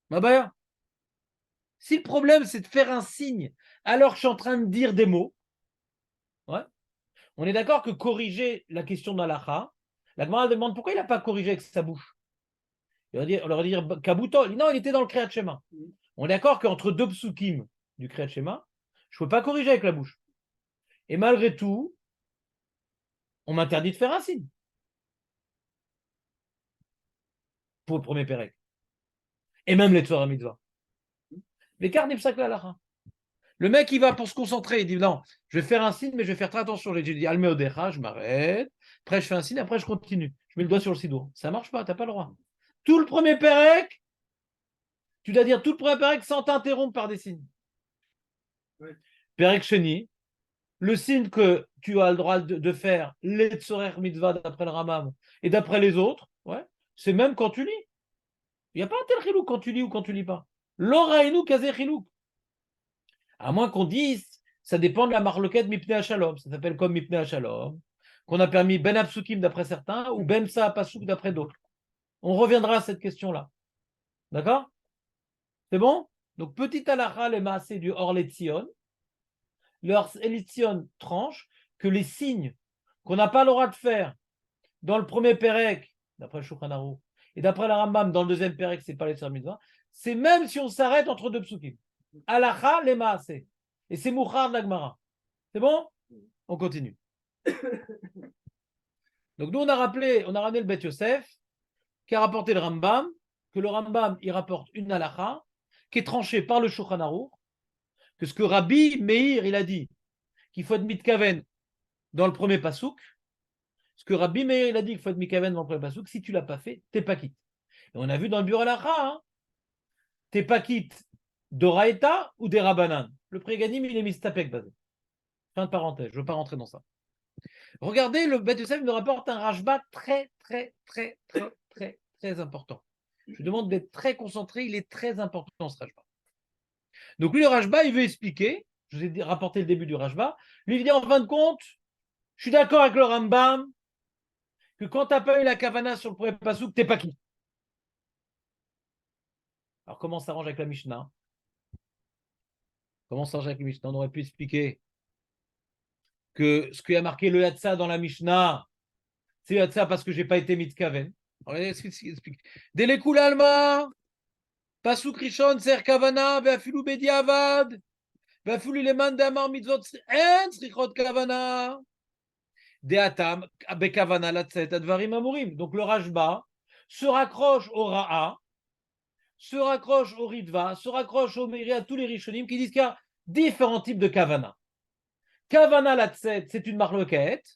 Mabaya. Si le problème c'est de faire un signe alors que je suis en train de dire des mots, ouais, on est d'accord que corriger la question d'Alacha, la Gemara demande pourquoi il n'a pas corrigé avec sa bouche. On leur dire Kabuto. Non, il était dans le Kriyat Shema. On est d'accord qu'entre deux psukim du Kriyat Shema, je ne peux pas corriger avec la bouche. Et malgré tout, on m'interdit de faire un signe pour le premier Pérec. Et même les Tzorah Mitzvah. L'écart n'est pas que la. Le mec, il va pour se concentrer. Il dit non, je vais faire un signe, mais je vais faire très attention. J'ai dit Almeodecha, je m'arrête. Après, je fais un signe, après, je continue. Je mets le doigt sur le sidour. Ça ne marche pas, tu n'as pas le droit. Tout le premier Pérec, tu dois dire tout le premier Pérec sans t'interrompre par des signes. Ouais. Pérec Sheni, le signe que tu as le droit de faire, les Tzorer Mitzvah d'après le Ramam et d'après les autres, ouais, c'est même quand tu lis. Il n'y a pas un tel chilouk quand tu lis ou quand tu lis pas. L'oraïnou kazé chilouk. À moins qu'on dise, ça dépend de la marloquette Mipnei Hashalom. Ça s'appelle comme Mipnei Hashalom, qu'on a permis Ben Apsukim d'après certains ou Ben Sa Pasuk d'après d'autres. On reviendra à cette question-là. D'accord? C'est bon? Donc, petit halakha, les maasé du Orletzion. Le Orletzion tranche que les signes qu'on n'a pas le droit de faire dans le premier Pérec, d'après le Shulchan Aruch, et d'après la Rambam, dans le deuxième Pérec, c'est pas les Tzar Mitzvah, c'est même si on s'arrête entre deux psukim. Halakha, les maasé. Et c'est Mouchar de la Gemara. C'est bon? On continue. Donc nous, on a ramené le Bet Yosef, qui a rapporté le Rambam, que le Rambam, il rapporte une halakha, qui est tranchée par le Shulchan Aruch, que ce que Rabbi Meir, il a dit, qu'il faut être mitkaven dans le premier pasouk, ce que Rabbi Meir, il a dit qu'il faut être mitkaven dans le premier pasouk, si tu ne l'as pas fait, t'es pas quitte. Et on a vu dans le bureau halakha, hein, t'es pas quitte d'Oraïta ou des Rabbanan. Le préganim, il est mistapek basé. Fin de parenthèse, je ne veux pas rentrer dans ça. Regardez, le Bet Yosef nous rapporte un rashba très important. Je demande d'être très concentré, il est très important ce rashba. Donc lui, le rashba, il veut expliquer, je vous ai rapporté le début du rashba, lui il dit en fin de compte, je suis d'accord avec le Rambam, que quand tu n'as pas eu la kavana sur le premier pasouk, tu n'es pas qui. Alors comment ça s'arrange avec la Mishnah? Comment ça s'arrange avec la Mishnah? On aurait pu expliquer que ce qui a marqué le Yatsa dans la Mishnah, c'est Yatsa parce que je n'ai pas été mitkaven. Dès les coups l'alma, pasuk rishon ser kavana, ve'afilu bediavad, ve'afilu leman d'amar mitzvot en srichot kavana, de'atam bekavana latzet advarim amurim. Donc le Rashba se raccroche au Ra'a, se raccroche au Ritva, se raccroche au Meiri, à tous les Rishonim qui disent qu'il y a différents types de kavana. Kavana latzet, c'est une marloquette.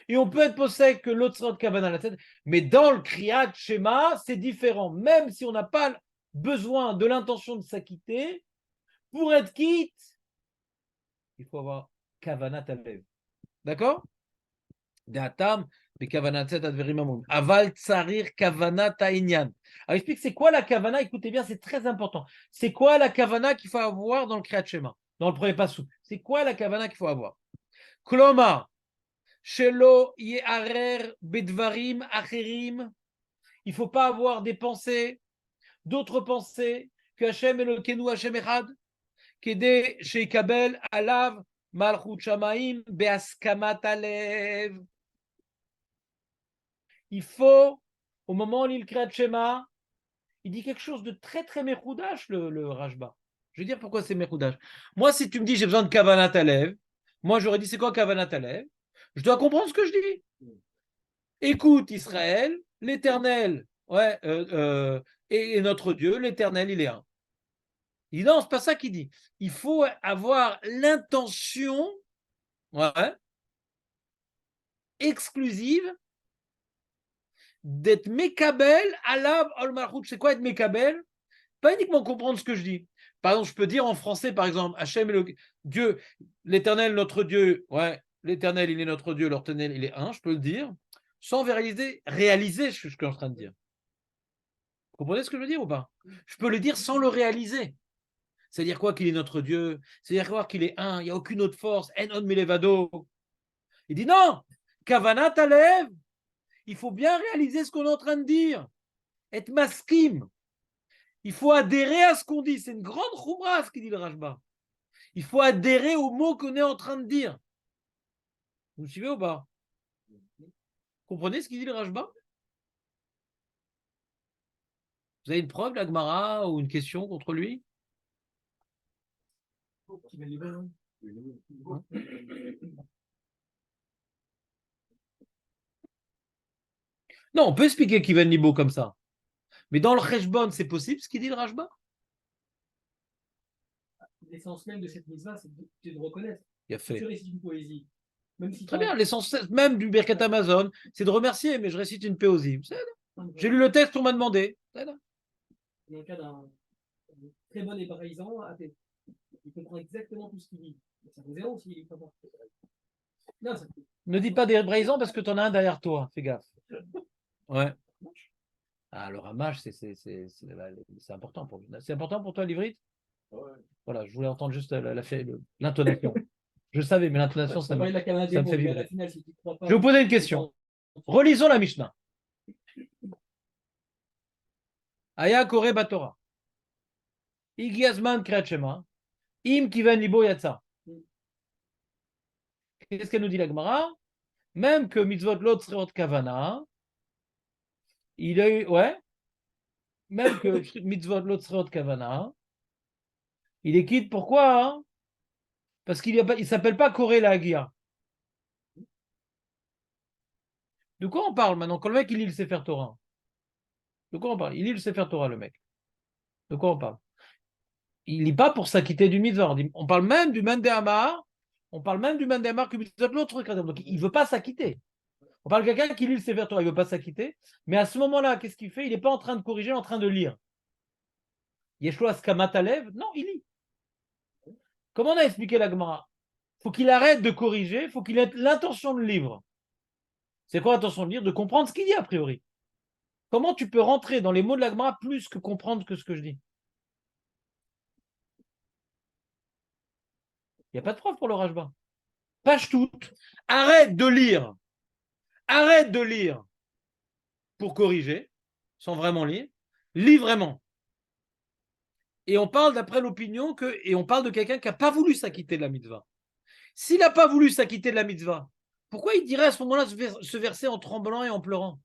Et on peut être possède que l'autre sort de Kavana la tête, mais dans le Kriyat Shema, c'est différent. Même si on n'a pas besoin de l'intention de s'acquitter, pour être quitte, il faut avoir Kavana Talev. D'accord? D'atam, Aval tsarir kavana ta'inyan. Alors, explique, c'est quoi la kavana? Écoutez bien, c'est très important. C'est quoi la kavana qu'il faut avoir dans le Kriyat Shema, dans le premier passou? C'est quoi la kavana qu'il faut avoir? Kloma, shelo ye'arer bedvarim acherim. Il ne faut pas avoir des pensées, d'autres pensées que Hashem Elokeinu Hashem Echad, kede sheikabel alav malchut shamaim beaskamat alev. Il faut, au moment où il crée le schéma, il dit quelque chose de très très mechoudash, le Rashba. Je vais dire pourquoi c'est mechoudash. Moi, si tu me dis j'ai besoin de kavanat alev, moi j'aurais dit c'est quoi kavanat alev? Je dois comprendre ce que je dis. Écoute Israël, l'Éternel, ouais, et notre Dieu, l'Éternel, il est un. Il dit non, c'est pas ça qu'il dit. Il faut avoir l'intention, ouais, exclusive d'être Mekabel, Alav, Ol Malchut. C'est quoi être Mekabel? Pas uniquement comprendre ce que je dis. Par exemple, je peux dire en français, par exemple, Hachem est le Dieu, l'Éternel, notre Dieu. Ouais, l'Éternel, il est notre Dieu, l'Éternel, il est un. Je peux le dire sans réaliser ce que je suis en train de dire. Vous comprenez ce que je veux dire ou pas? Je peux le dire sans le réaliser. C'est-à-dire quoi qu'il est notre Dieu? C'est-à-dire quoi qu'il est un? Il n'y a aucune autre force. En on milevado. Il dit non. Kavanat alev. Il faut bien réaliser ce qu'on est en train de dire. Être maskim. Il faut adhérer à ce qu'on dit. C'est une grande choumra ce qu'il dit le Rashba. Il faut adhérer aux mots qu'on est en train de dire. Vous me suivez ou pas? Comprenez ce qu'il dit le Rashba? Vous avez une preuve, la Gemara, ou une question contre lui? Non, on peut expliquer Kiven Libo comme ça. Mais dans le Cheshbon, c'est possible ce qu'il dit le Rashba? L'essence même de cette mise-là, c'est de reconnaître. Il a fait. Tu récites une poésie. Même si Très bien, l'essence même du Birkat Amazon, c'est de remercier, mais je récite une péosie. J'ai lu le texte, on m'a demandé. Dans le cas d'un très bon hébraïsant, il comprend exactement tout ce qu'il dit. Ça vous zéro s'il est pas bon. Non, ça... Ne dis pas d'hébraïsant parce que tu en as un derrière toi, fais gaffe. Ouais. Ah, le ramage, c'est important pour lui. C'est important pour toi, l'ivrite? Ouais. Voilà, je voulais entendre juste l'intonation. Je savais, mais l'intonation, ça me fait vibrer. Je vais vous poser une question. Relisons la Mishnah. Aya Kore Batora. Igiazman Kriyat Shema. Im Kiven Libo Yatsa. Qu'est-ce qu'elle nous dit la Gemara? Même que mitzvot lot sreot kavana, il a eu, ouais, même que mitzvot lot sreot kavana, il est quitte. Pourquoi? Hein? Parce qu'il ne s'appelle pas Koré la Hagia. De quoi on parle maintenant? Quand le mec il lit le Sefer Torah. De quoi on parle? Il lit le Sefer Torah, le mec. De quoi on parle? Il lit pas pour s'acquitter du mitzvah. On parle même du Mende Amar. On parle même du Mende Amar que mitzvot l'autre. Donc il ne veut pas s'acquitter. On parle de quelqu'un qui lit le Sefer Torah, il ne veut pas s'acquitter. Mais à ce moment-là, qu'est-ce qu'il fait? Il n'est pas en train de corriger, il est en train de lire. Yeshua Skamatalev, non, il lit. Comment on a expliqué la Gemara? Il faut qu'il arrête de corriger, il faut qu'il ait l'intention de lire. C'est quoi l'intention de lire? De comprendre ce qu'il dit a priori. Comment tu peux rentrer dans les mots de la Gemara plus que comprendre que ce que je dis? Il n'y a pas de preuve pour le Rashba. Page toute. Arrête de lire. Arrête de lire pour corriger, sans vraiment lire. Lis vraiment. Et on parle d'après l'opinion et on parle de quelqu'un qui n'a pas voulu s'acquitter de la mitzvah. S'il n'a pas voulu s'acquitter de la mitzvah, pourquoi il dirait à ce moment-là ce verset en tremblant et en pleurant?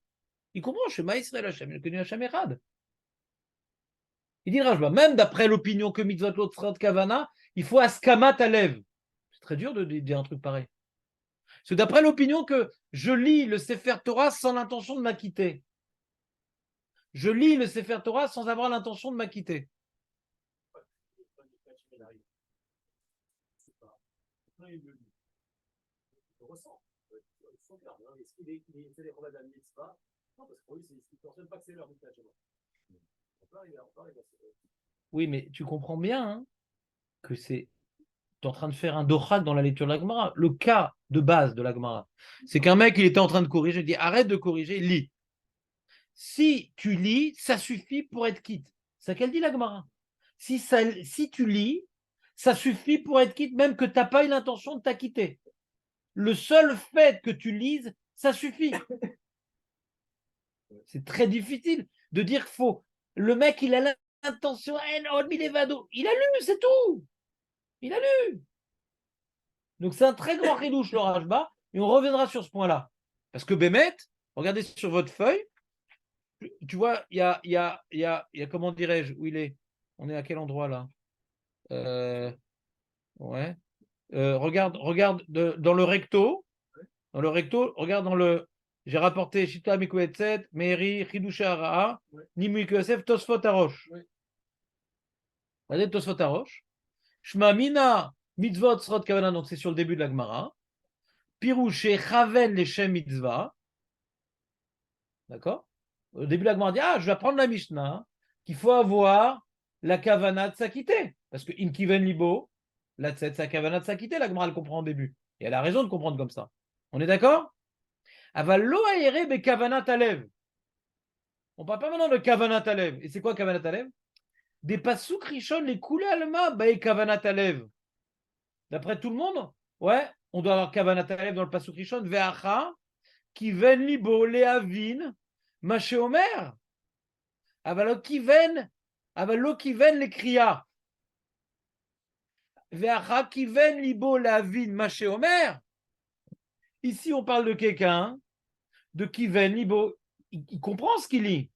Il comprend, chez Maïsraël Hashem, il a connu Hashem Erad. Il dit Rajba, même d'après l'opinion que mitzvot l'autre kavana, il faut askamat alev. C'est très dur de dire un truc pareil. C'est d'après l'opinion que je lis le Sefer Torah sans l'intention de m'acquitter. Je lis le Sefer Torah sans avoir l'intention de m'acquitter. Oui, mais tu comprends bien hein, que c'est tu es en train de faire un dochak dans la lecture de la Gemara. Le cas de base de la Gemara, c'est qu'un mec, il était en train de corriger, il dit arrête de corriger, lis. Si tu lis, ça suffit pour être quitte. C'est ce qu'elle dit la Gemara. Si tu lis, ça suffit pour être quitte, même que tu n'as pas eu l'intention de t'acquitter. Le seul fait que tu lises, ça suffit. C'est très difficile de dire qu'il faut. Le mec, il a l'intention, il a lu, c'est tout. Il a lu. Donc c'est un très grand ridouche, le Rajba, et on reviendra sur ce point-là. Parce que Bémet, regardez sur votre feuille, tu vois, il y a, comment dirais-je, où il est? On est à quel endroit là? Ouais. Regarde dans le recto. Dans le recto, regarde dans le. J'ai rapporté Shita Mikuetset, Meiri, Chidusha Ara'a, Nimui Yosef, Tosfot Arosh. Regardez Tosfot Arosh. Shma Mina, Mitzvot Srot Kavana, donc c'est sur le début de la Gemara. Pirouché Chaven Leshem Mitzvah. D'accord? Au début de la Gemara, on dit je vais apprendre la Mishnah, qu'il faut avoir la Kavana de s'acquitter. Parce que Imkiven Libo, la Tset, sa Kavana de s'acquitter, la Gemara, elle comprend au début. Et elle a raison de comprendre comme ça. On est d'accord? Aval lo aéré be Kavana Talev. On parle pas maintenant de Kavana Talev. Et c'est quoi Kavana Talev? Des pasuk rishon les koulé alma be Kavana Talev. D'après tout le monde, ouais, on doit avoir Kavana Talev dans le pasuk rishon. Ve'acha, kiven libo leavin, maché omer. Avalo kiven les kriya. Ve'acha kiven libo leavin, maché omer. Ici, on parle de quelqu'un, de kiven libo. Il comprend ce qu'il lit.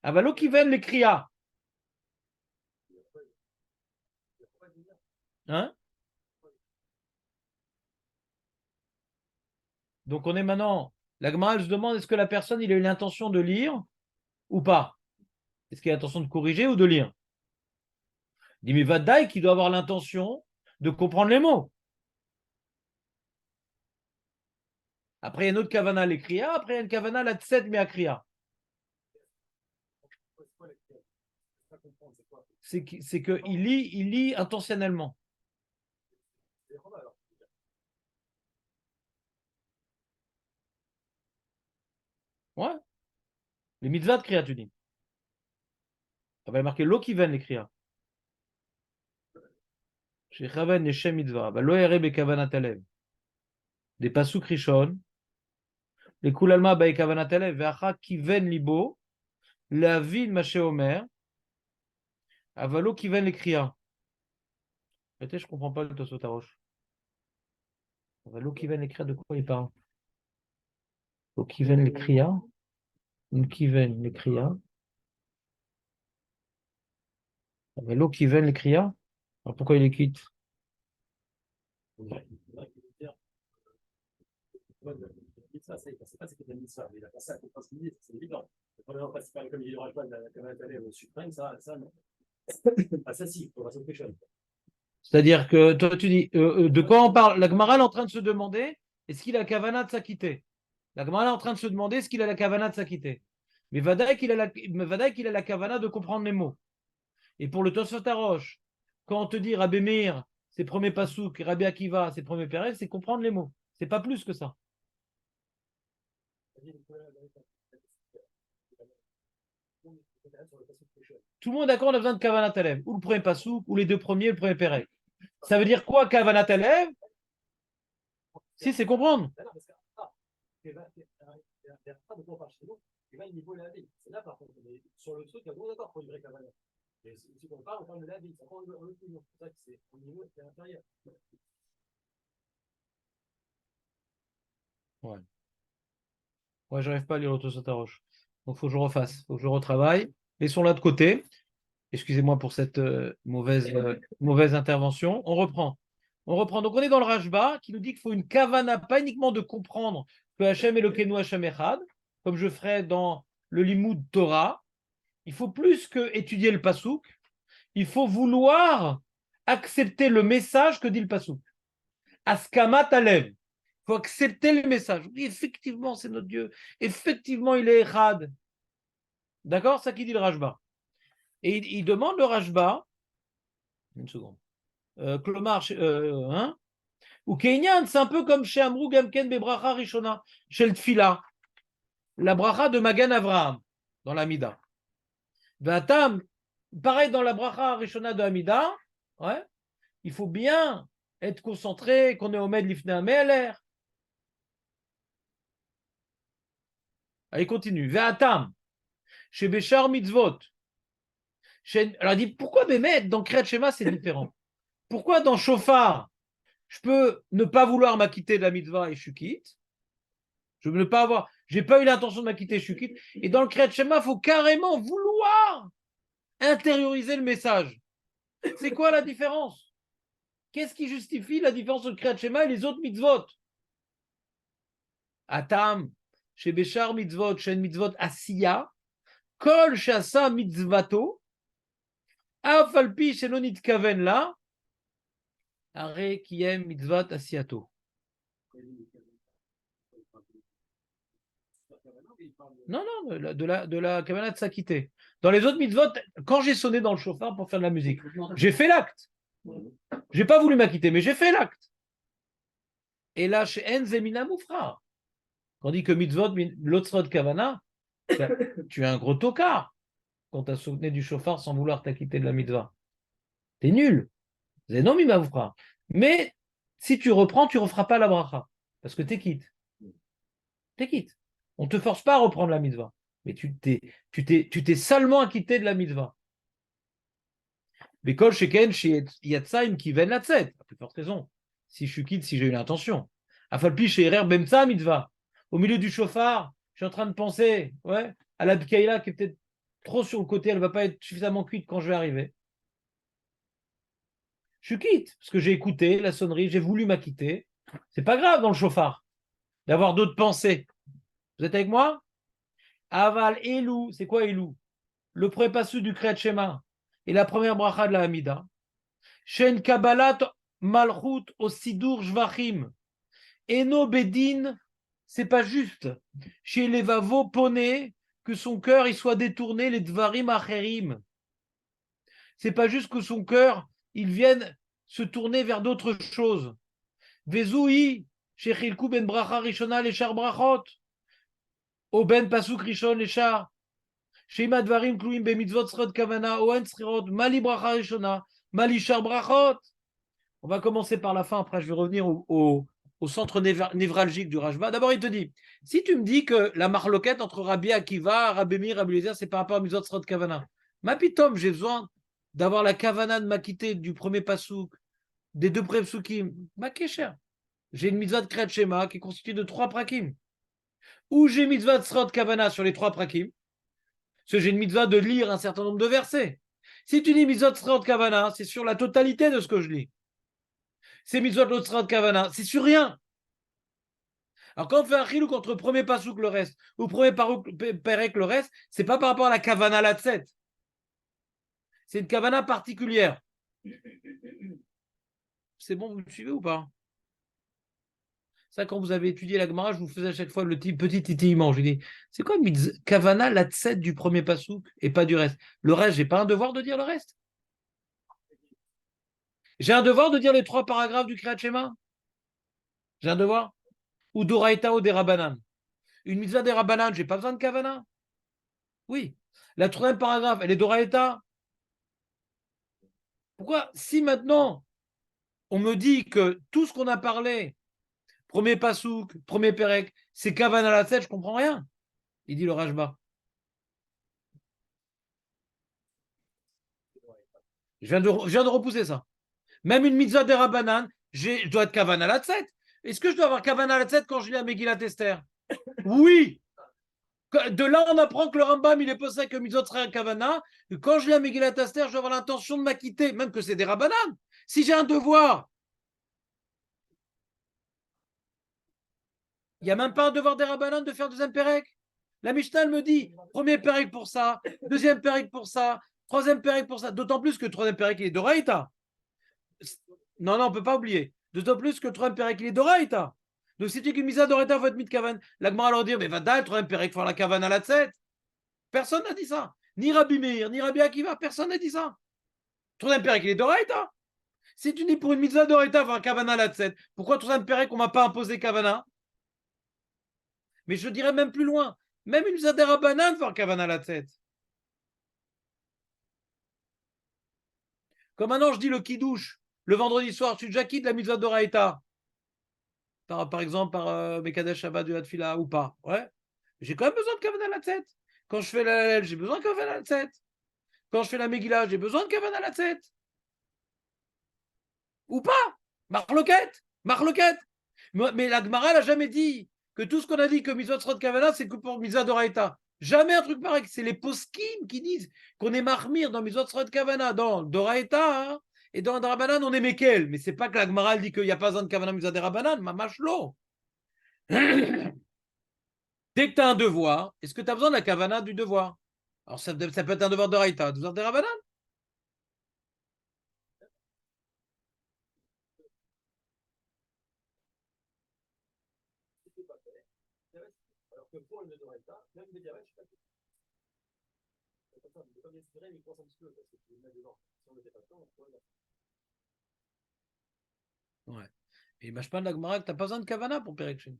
Avalo kiven les kriya. Hein? Donc on est maintenant, la Gemara se demande est-ce que la personne il a eu l'intention de lire ou pas? Est-ce qu'il a l'intention de corriger ou de lire? Il dit mais Vadaï qui doit avoir l'intention de comprendre les mots. Après il y a une autre kavana les kriya, après il y a une kavana la tset mais à kriya. C'est qu'il lit intentionnellement. Ouais. Les mitzvahs de kriya, tu dis. Ça va marquer l'eau qui vient les kriya. Chez Chaven et Shem mitzvah. Lo erebe kavana talev. Des pasuk rishon. Les kulalma ba kavana talev. Ve'acha kiven libo. La vie de Maché Omer. Avalo qui vient l'écrire. Je ne comprends pas le Tosfot Arosh. Avalo qui vient l'écrire, de quoi il parle? L'eau qui vient l'écrire. Qui vient l'écrire. Avalo qui vient l'écrire. Alors pourquoi il les quitte? Ça, c'est pas ce que tu as dit ça, mais il a pas ça, c'est évident. Le premier principal, comme il y aura pas de la caméra suprême, ça, non. Ah, ça, si, pour la question. C'est-à-dire que toi, tu dis, de quoi on parle? La Gemara est en train de se demander, est-ce qu'il a la kavana de s'acquitter? La Gemara est en train de se demander, est-ce qu'il a la kavana de s'acquitter? Mais Vadaï qu'il a la kavana de comprendre les mots. Et pour le Tosfot Arosh, quand on te dit Rabbi Meir, ses premiers pasouk, Rabbi Akiva, ses premiers pérez, c'est comprendre les mots. C'est pas plus que ça. Tout le monde est d'accord, on a besoin de Kavanat Alev, ou le premier Passouk, ou les deux premiers, le premier Pérec. Ça veut dire quoi, Kavanat Alev? Si, c'est comprendre. C'est là, par contre, sur le truc, il y a bon d'accord pour une vraie Kavanat. Et si on parle de la vie, ça prend le plus. C'est pour ça que c'est au niveau de l'intérieur. Ouais. Ouais, j'arrive pas à lire l'Autosot Arosh. Donc, il faut que je refasse, il faut que je retravaille. Laissons-la de côté. Excusez-moi pour cette mauvaise intervention. On reprend. Donc, on est dans le Rashba qui nous dit qu'il faut une kavana, pas uniquement de comprendre que Hachem Elokeinu Hachem Echad, comme je ferai dans le Limoud Torah. Il faut plus que étudier le Passouk. Il faut vouloir accepter le message que dit le Passouk. Askamat Alev. Il faut accepter le message. Oui, effectivement, c'est notre Dieu. Effectivement, il est Echad. D'accord? Ça qui dit le Rashba. Et il demande le Rashba, Une seconde. Klomar, hein? Ou Kenyan, c'est un peu comme chez Amrou Gamken Bebracha Rishona, chez le Tfila. La bracha de Magan Avraham, dans l'Amida. Vatam, pareil dans la bracha Rishona de Amida, ouais, il faut bien être concentré, qu'on est au Med Lifnei Ameler. Allez, continue. Vatam, chez Béchar Mitzvot. Alors, il dit, pourquoi Bémet, dans Kriyat Shema, c'est différent? Pourquoi dans Shofar, je peux ne pas vouloir m'acquitter de la mitzvah et je suis quitte? Je ne veux pas avoir, j'ai pas eu l'intention de m'acquitter, je suis quitte. Et dans le Kriyat Shema, il faut carrément vouloir intérioriser le message. C'est quoi la différence? Qu'est-ce qui justifie la différence entre le Kriyat Shema et les autres mitzvot? Atam, chez Béchar mitzvot, chez mitzvot asiya, kol shasa mitzvato, afalpi chez nonit kaven la, are kiem mitzvat asiyato. Non, de la kavanah de s'acquitter. Dans les autres mitzvot, quand j'ai sonné dans le chauffard pour faire de la musique, j'ai fait l'acte. J'ai pas voulu m'acquitter, mais j'ai fait l'acte. Et là, chez Enzemina Moufra, on dit que mitzvot, l'otsrod kavana, tu es un gros tocard quand tu as sonné du chauffard sans vouloir t'acquitter de la mitzvah. T'es nul. Zenomi Moufra. Mais si tu reprends, tu ne referas pas la bracha. Parce que t'es quitte. T'es quitte. On ne te force pas à reprendre la mitzvah. Mais tu t'es salement acquitté de la mitzvah. Mais kol sheken chez Yatsaim qui venne la tset, à plus forte raison. Si je suis quitte, si j'ai eu l'intention. Afalpi chez Erer Bemsa mitzvah. Au milieu du chauffard, je suis en train de penser à la Bkaïla qui est peut-être trop sur le côté, elle ne va pas être suffisamment cuite quand je vais arriver. Je suis quitte, parce que j'ai écouté la sonnerie, j'ai voulu m'acquitter. C'est pas grave dans le chauffard d'avoir d'autres pensées. Vous êtes avec moi? Aval Elou, c'est quoi Elou? Le premier passage du Kriyat Shema et la première bracha de la Hamida. Shen Kabbalat Malchut au Sidur Jvachim. Eno Bedin, c'est pas juste. Chez les Vavo Poné, que son cœur il soit détourné, les Dvarim Acherim. C'est pas juste que son cœur il vienne se tourner vers d'autres choses. Vezoui, chez Chilkou Ben Bracha Rishona les Char Brachot. O Ben Pasuk Rishon les Char. Shema Dvarim Kluim Bemitzvot Srod Kavana Oen Srirot Mali Bracha Rishona Mali Char Brachot. On va commencer par la fin, après je vais revenir au centre névralgique du Rashba. D'abord, il te dit, si tu me dis que la marloquette entre Rabbi Akiva, Rabbi Meir, Rabbi Eliezer, c'est par rapport à Mitzvot Srod Kavana. Ma pitom, j'ai besoin d'avoir la Kavana de m'acquitter du premier pasouk, des deux psukim. Ma kécher. J'ai une mitzvah de Kriyat Shema qui est constituée de 3 prakim. Ou j'ai mitzvah de Srod Kavana sur les 3 prakim, parce que j'ai une mitzvah de lire un certain nombre de versets. Si tu dis mitzvah de Srod Kavana, c'est sur la totalité de ce que je lis. C'est mitzvot l'otsra de kavana, c'est sur rien. Alors quand on fait un chilouk entre premier pasouk le reste ou premier perek le reste, c'est pas par rapport à la kavana latset. C'est une kavana particulière. C'est bon, vous me suivez ou pas? Ça, quand vous avez étudié la Gemara, je vous faisais à chaque fois le petit titillement. Je dis, c'est quoi kavana latset du premier pasouk et pas du reste? Le reste, j'ai pas un devoir de dire le reste? J'ai un devoir de dire les 3 paragraphes du Kriyat Shema? J'ai un devoir? Ou d'Oraïta ou des Rabbanan. Une mitzvah des Rabbanan, je n'ai pas besoin de Kavana? Oui. La 3e paragraphe, elle est d'Oraïta. Pourquoi? Si maintenant, on me dit que tout ce qu'on a parlé, premier Pasouk, premier Perek, c'est Kavana la 7, je ne comprends rien. Il dit le Rashba. Je viens de repousser ça. Même une mitzvah des Rabbanan, je dois être Kavana la 7. Est-ce que je dois avoir Kavana la 7 quand je lis à Megillat Esther? Oui. De là, on apprend que le Rambam, il est posé que mitzvot serait un kavana. Quand je lis à Megillat Esther, je dois avoir l'intention de m'acquitter, même que c'est des rabbanan. Si j'ai un devoir, il n'y a même pas un devoir des rabbanan de faire 2e perek. La Mishnah, elle me dit, premier perek pour ça, 2e perek pour ça, 3e perek pour ça. D'autant plus que le 3e perek, il est d'Oraïta. Non, on ne peut pas oublier. D'autant plus que le 3e perek, il est d'Oraïta. Donc, si tu dis que Misa d'Oraïta, il faut être mit kavan. La Gemara leur dire, mais va le 3e perek, il faut la kavan à la 7. Personne n'a dit ça. Ni Rabbi Meir, ni Rabbi Akiva, personne n'a dit ça. Troisième Pérec, il est d'Oraïta. Si tu dis pour une mitzvah d'Oraïta, avoir un Kavana Latset, pourquoi troisième Pérec, on ne m'a pas imposé Kavana? Mais je dirais même plus loin. Même une mitzvah d'Erabanan, faire Kavana Latset. Comme maintenant, je dis le Kiddush, le vendredi soir, tu déjà quittes la mitzvah d'Oraïta. Par exemple, par Mekadesh Shabbat du Hatfila ou pas. Ouais. J'ai quand même besoin de Kavana Latset. Quand je fais la j'ai besoin de Kavana Latset. Quand je fais la Megillah, j'ai besoin de Kavana Latset. Ou pas. Marloquette. Marloquette. Mais la Gemara n'a jamais dit que tout ce qu'on a dit que Mitzvot Srot Kavana, c'est que pour Mitzvah d'Oraïta. Jamais un truc pareil. C'est les poskim qui disent qu'on est marmire dans Mitzvot Srot Kavana, dans d'Oraïta, hein, et dans Drabanan, on est Mekel. Mais c'est pas que la Gemara dit qu'il n'y a pas besoin de Kavana Mitzvah d'Rabanan, mamash lo. Dès que tu as un devoir, est-ce que tu as besoin de la Kavana du devoir? Alors ça peut être un devoir d'Oraïta, un devoir d'Rabanan. Alors que pour le Doraïta, même des diabètes, je suis pas comme ça, mais comme inspiré, mais il pense un petit peu, parce que tu le mets dedans. Si on n'était pas dedans, on pourrait. Ouais. Et Mashpan de la Gemara, tu n'as pas besoin de Kavana pour Perekshin.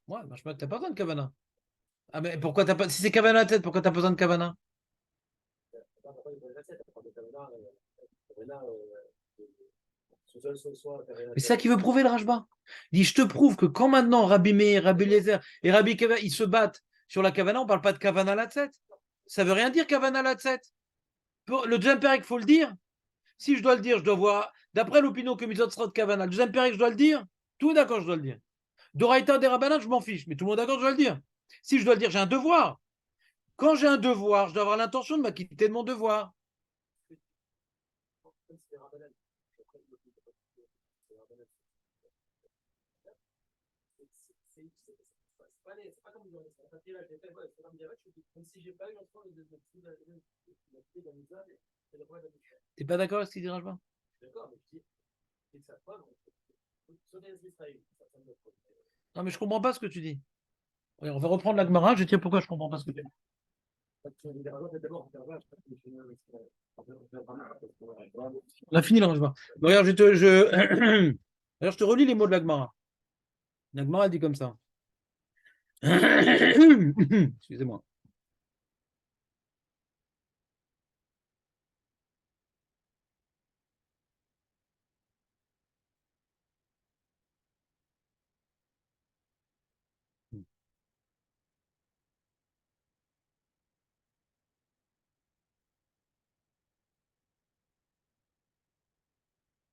Ouais, Mashpan, tu n'as pas besoin de Kavana. Ah, mais pourquoi t'as pas. Si c'est Kavana à la tête, pourquoi tu n'as pas besoin de Kavana? Mais c'est ça qu'il veut prouver le Rajba. Il dit, je te prouve que quand maintenant Rabbi Meir, Rabbi Eliezer et Rabbi Kava, ils se battent sur la Kavana, on ne parle pas de Kavana à la tête. Ça veut rien dire Kavana à la tête. Le deuxième pérec, il faut le dire. Si je dois le dire, je dois voir. D'après l'opinion que Mizot sera de Kavana, le deuxième pérec, je dois le dire. Tout d'accord, je dois le dire. Doraïta des Rabbanan, je m'en fiche, mais tout le monde d'accord, je dois le dire. Si je dois le dire, j'ai un devoir. Quand j'ai un devoir, je dois avoir l'intention de m'acquitter de mon devoir. C'est pas comme vous aurez ça. Là, j'ai fait, ouais, c'est comme diabète, je suis comme si j'ai pas eu l'enfant de la misère et le problème de T'es pas d'accord avec ce qu'il dit Rajba? d'accord, mais je dis, c'est ça, quoi, donc, sauter les Israéliens, ça me fait. Non, mais je comprends pas ce que tu dis. Ouais, on va reprendre la Gemara, je vais te dire pourquoi je comprends pas ce que tu dis. On a fini le Rajba. Regarde, Alors, je te relis les mots de la Gemara. La Gemara dit comme ça. Excusez-moi.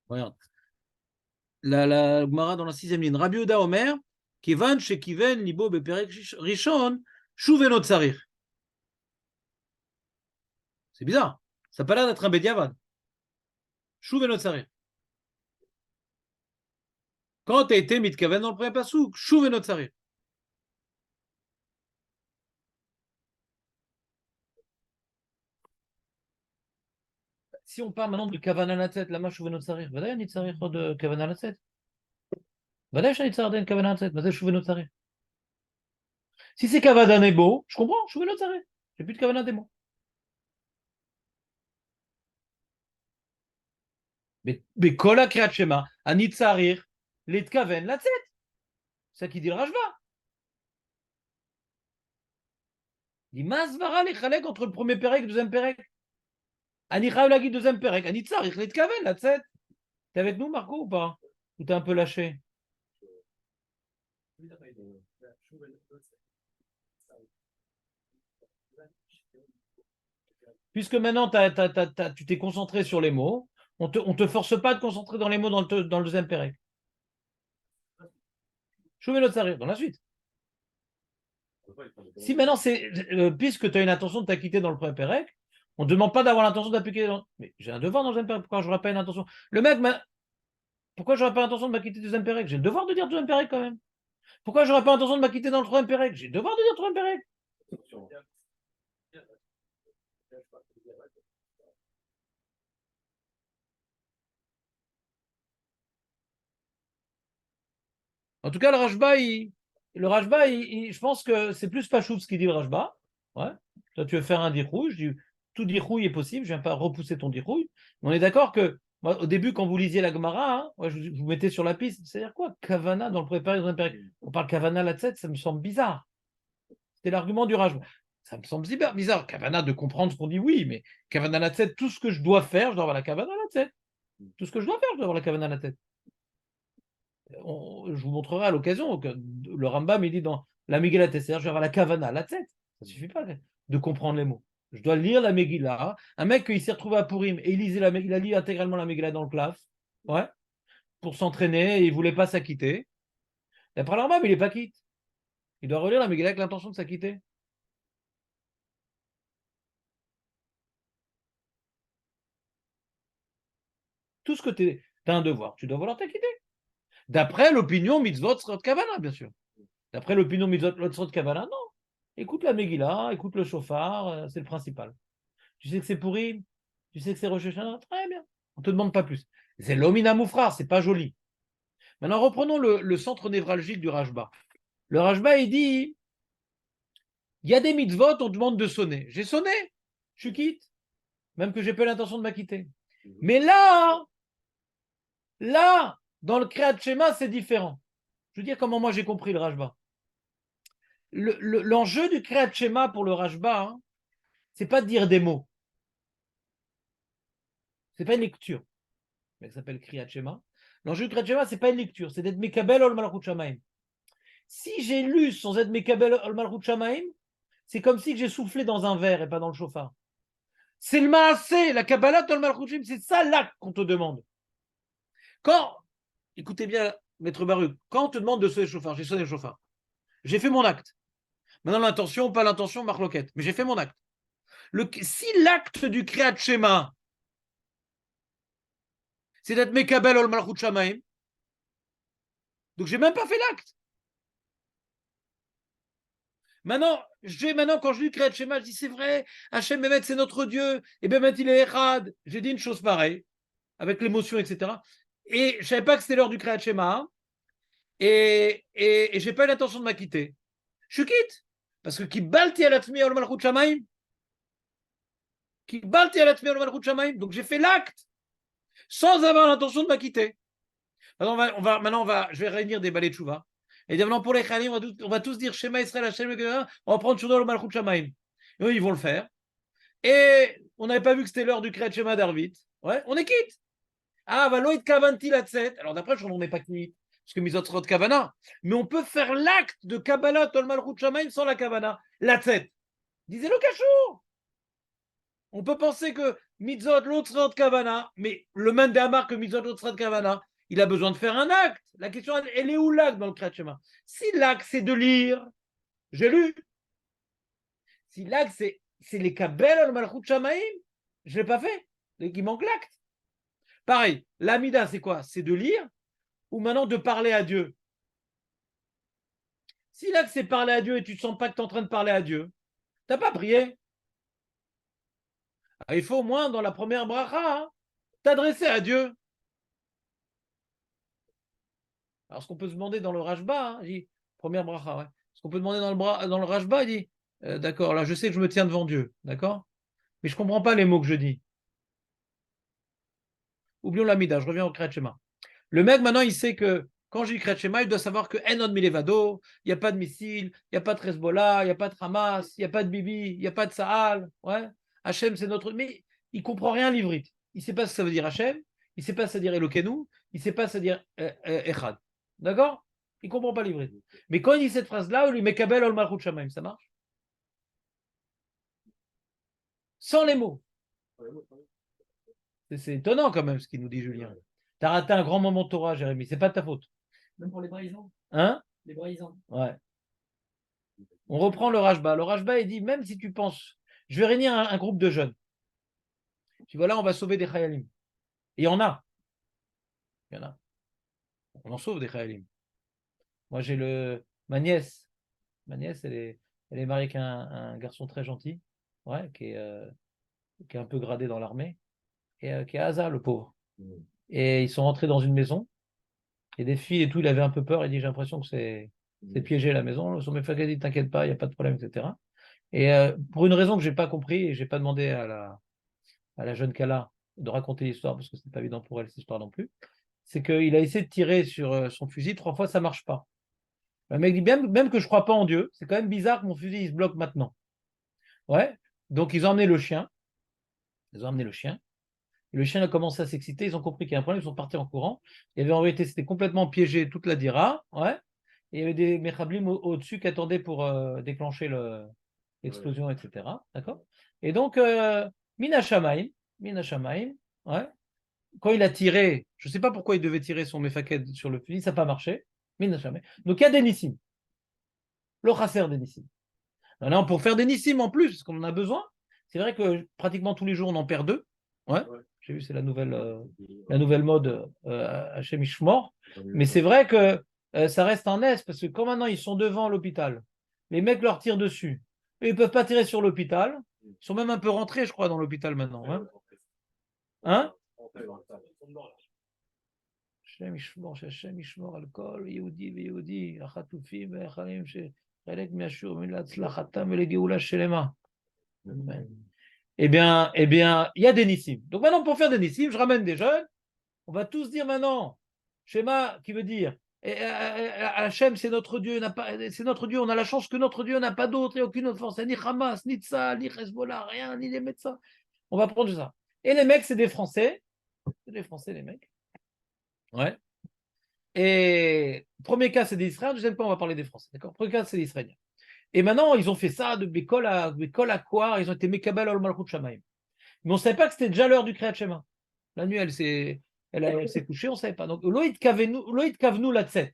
Regarde. La Gemara dans la sixième ligne. Rabbi Oda Omer, Kivan Shekiven Libo Beperek Rishon, Shuvenot Tsarir. C'est bizarre. Ça n'a pas l'air d'être un Bediavad. Shuvenot Tsarir. Quand tu as été Mitkaven dans le premier pasouk, Shuvenot Tsarir. Si on parle maintenant de Kavan la tête, lama Shuvenot Tsarir. Vadaï, Anit Tsarir de Kavan la tête. Vadaï, Anit Tsarir Kavan la tête. Vadaï, Shuvenot Tsarir. Si c'est Kavadan et beau, je comprends, Shuvenot Tsarir. J'ai plus de Kavadan des mots. Mais Kola Kriat Shema, Anit Tsarir, Letkaven la tête. C'est ça qui dit le Rajva. Il dit Masvara les Chalek entre le premier Pérec et le deuxième Pérec. Anichav la deuxième Pérec. Anit Tsarir, Letkaven la tête. T'es avec nous, Marco, ou pas? Ou t'es un peu lâché? Puisque maintenant, tu t'es concentré sur les mots, on te force pas de concentrer dans les mots dans le deuxième Pérec. Chouvez Tsari, dans la suite. Si maintenant, puisque tu as une intention de t'acquitter dans le premier Pérec, on ne demande pas d'avoir l'intention d'appliquer. Mais j'ai un devoir dans le deuxième Pérec, pourquoi je n'aurais pas une intention? Le mec, pourquoi j'aurais pas l'intention de m'acquitter du deuxième Pérec? J'ai le devoir de dire deuxième Pérec quand même. Pourquoi j'aurais pas l'intention de m'acquitter dans le troisième Pérec? J'ai le devoir de dire troisième Pérec. En tout cas, le Rajba, il le Rajba, je pense que c'est plus Pachouf ce qu'il dit le Rajba. Ouais. Toi, tu veux faire un dirouille, je dis tout dirouille est possible, je ne viens pas repousser ton dirouille. Mais on est d'accord que, moi, au début, quand vous lisiez la Gemara, hein, ouais, je vous mettez sur la piste, c'est-à-dire quoi Kavana dans le préparé, on parle Kavana la tête, ça me semble bizarre. C'était l'argument du Rajba. Ça me semble bizarre. Kavana de comprendre ce qu'on dit, oui, mais Kavana la tête, tout ce que je dois faire, je dois avoir la Kavana la tête. Tout ce que je dois faire, je dois avoir la Kavana la tête. Je vous montrerai à l'occasion que le Rambam il dit dans la Megillah Tesser, je vais avoir la Kavana, la tête. Ça ne suffit pas de comprendre les mots. Je dois lire la Megillah. Un mec qui s'est retrouvé à Purim et il a lu intégralement la Megillah dans le claf, ouais, pour s'entraîner et il ne voulait pas s'acquitter. Et après le Rambam, il n'est pas quitte. Il doit relire la Megillah avec l'intention de s'acquitter. Tout ce que tu as un devoir, tu dois vouloir t'acquitter. D'après l'opinion Mitzvot Srot Kavana, bien sûr. D'après l'opinion Mitzvot Srot Kavana, non. Écoute la Megillah, écoute le chauffard, c'est le principal. Tu sais que c'est pourri, tu sais que c'est Rosh Hashanah, très bien. On ne te demande pas plus. C'est l'omina moufrar, c'est pas joli. Maintenant, reprenons le centre névralgique du Rajba. Le Rajba, il dit, il y a des mitzvot, on demande de sonner. J'ai sonné, je quitte, même que j'ai pas l'intention de m'acquitter. Mais là, dans le Kriyat Shema, c'est différent. Je veux dire comment moi j'ai compris le Rajba. L'enjeu du Kriyat Shema pour le Rajba, hein, c'est pas de dire des mots. C'est pas une lecture. Mais ça s'appelle Kriyat Shema. L'enjeu du Kriyat Shema, c'est pas une lecture, c'est d'être Mekabel ol Malchut Shamaim. Si j'ai lu sans être Mekabel ol Malchut Shamaim, c'est comme si j'ai soufflé dans un verre et pas dans le chauffard. C'est le maasé, la Kabbalah ol Malchut Shamaim, c'est ça l'acte qu'on te demande. Quand, écoutez bien, Maître Baruch, quand on te demande de sonner le chauffard, j'ai sonné le chauffard. J'ai fait mon acte. Maintenant, l'intention, pas l'intention, marloquette. Mais j'ai fait mon acte. Si l'acte du Kriyat Shema, c'est d'être Mekabel ol Malchut Shamaim, donc j'ai même pas fait l'acte. Maintenant, quand je lis Kriyat Shema, je dis c'est vrai, Hachem Mehmet, c'est notre Dieu, et Mehmet, il est Echad. J'ai dit une chose pareille, avec l'émotion, etc. Et je ne savais pas que c'était l'heure du Kriyat Shema, et je n'ai pas eu l'intention de m'acquitter. Je quitte, parce que qui balti alatmi ol malchut shamaim, donc j'ai fait l'acte, sans avoir l'intention de m'acquitter. Maintenant, je vais réunir des balais de chouva. Et maintenant, pour les chalim, on va tous dire Shema Israël, Hashem, on va prendre Shudol Malchut Shamaim. Et eux, ils vont le faire. Et on n'avait pas vu que c'était l'heure du Kriyat Shema d'Arvit. Ouais, on est quitte. Ah, va loït kavanti la tset. Alors d'après, on n'est pas quitte. Parce que Mizot Srot Kavana. Mais on peut faire l'acte de Kabbalah Tol Malchut Shamaim sans la Kavana. La tset. Disez-le Kachour. On peut penser que Mitzot l'autre Srot Kavana, mais le même démarque que Mitzot l'autre Srot Kavana, il a besoin de faire un acte. La question, elle est où l'acte dans le Kriyat Shema? Si l'acte, c'est de lire, j'ai lu. Si l'acte, c'est les Kabel al Malchut Shamaim, je ne l'ai pas fait. Donc il manque l'acte. Pareil, l'amida, c'est quoi? C'est de lire ou maintenant de parler à Dieu? Si l'acte, c'est parler à Dieu et tu ne sens pas que tu es en train de parler à Dieu, tu n'as pas prié. Il faut au moins, dans la première bracha, hein, t'adresser à Dieu. Alors, ce qu'on peut se demander dans le Rajba, hein, il dit, première bracha, ouais. Ce qu'on peut demander dans le Rajba, il dit, d'accord, là, je sais que je me tiens devant Dieu, d'accord? Mais je ne comprends pas les mots que je dis. Oublions l'amida, je reviens au Kriyat Shema. Le mec, maintenant, il sait que quand j'ai Kriyat Shema, il doit savoir que Enon Milevado, il n'y a pas de missile, il n'y a pas de Hezbollah, il n'y a pas de Hamas, il n'y a pas de Bibi, il n'y a pas de Sahal. Ouais. Hachem, c'est notre. Mais il ne comprend rien à l'ivrite. Il ne sait pas ce que ça veut dire Hachem, il ne sait pas ce que ça veut dire Elokeinu, il ne sait pas ce que ça veut dire Echad. D'accord? Il ne comprend pas l'ivrite. Mais quand il dit cette phrase-là, il lui met Kabel ol Malchut Shamaim, ça marche? Sans les mots. C'est étonnant quand même ce qu'il nous dit Julien. Tu as raté un grand moment de Torah, Jérémy. C'est pas de ta faute. Même pour les braisants. Hein? Les braisants. Ouais. On reprend le Rajba. Le Rajba, il dit, même si tu penses, je vais réunir un groupe de jeunes. Tu vois là, on va sauver des Chayalim. Et il y en a. Il y en a. On en sauve des Chayalim. Moi, j'ai ma nièce. Ma nièce, elle est mariée avec un garçon très gentil, ouais, qui est un peu gradé dans l'armée, et qui est Asa, le pauvre. Et ils sont rentrés dans une maison. Et des filles et tout, il avait un peu peur. Il dit, j'ai l'impression que c'est C'est piégé la maison. Son Mefaked dit t'inquiète pas, il n'y a pas de problème, etc. Et pour une raison que je n'ai pas compris, et je n'ai pas demandé à la jeune Kala de raconter l'histoire, parce que ce n'est pas évident pour elle cette histoire non plus, c'est qu'il a essayé de tirer sur son fusil 3 fois, ça ne marche pas. Le mec dit même que je ne crois pas en Dieu, c'est quand même bizarre que mon fusil il se bloque maintenant. Ouais. Donc ils ont emmené le chien. Ils ont emmené le chien. Et le chien a commencé à s'exciter. Ils ont compris qu'il y a un problème. Ils sont partis en courant. Il y avait en réalité, c'était complètement piégé toute la dira. Ouais. Et il y avait des mechablim au-dessus qui attendaient pour déclencher l'explosion, etc. D'accord. Et donc, Mina Shamaim, ouais. Quand il a tiré, je ne sais pas pourquoi il devait tirer son mefaked sur le fusil, ça n'a pas marché. Mina Shamaim. Donc il y a des nissim. Le chasser des nissim. Alors, pour faire des nissim en plus, parce qu'on en a besoin, c'est vrai que pratiquement tous les jours, on en perd 2. Ouais. J'ai vu, c'est la nouvelle mode Hachem Ishmor. Mais c'est vrai que ça reste un S, parce que quand maintenant ils sont devant l'hôpital, les mecs leur tirent dessus. Et ils ne peuvent pas tirer sur l'hôpital. Ils sont même un peu rentrés, je crois, dans l'hôpital maintenant. Hein, Hachem Ishmor, alcool, Yehudi, Yehudi, Achatufim, Echalim, חלק מהשיעור להצלחתם ולגאולה שלמה. Eh bien, il y a des nissim. Donc maintenant, pour faire des nissim, je ramène des jeunes. On va tous dire maintenant, Shema, qui veut dire, Hachem, c'est notre Dieu, c'est notre Dieu, on a la chance que notre Dieu n'a pas d'autre et aucune autre force, ni Hamas, ni Tzal, ni Hezbollah, rien, ni les médecins. On va prendre ça. Et les mecs, c'est des Français. C'est des Français, les mecs. Ouais. Et premier cas, c'est des Israéliens. Deuxième cas, on va parler des Français. D'accord. Premier cas, c'est des Israéliens. Et maintenant, ils ont fait ça de Bécole à quoi. Ils ont été Mekabel al Malchut Shamaim. Mais on ne savait pas que c'était déjà l'heure du Kriyat Shema. La nuit, elle s'est couchée, on ne savait pas. Donc, Loïd Kavnu Latset.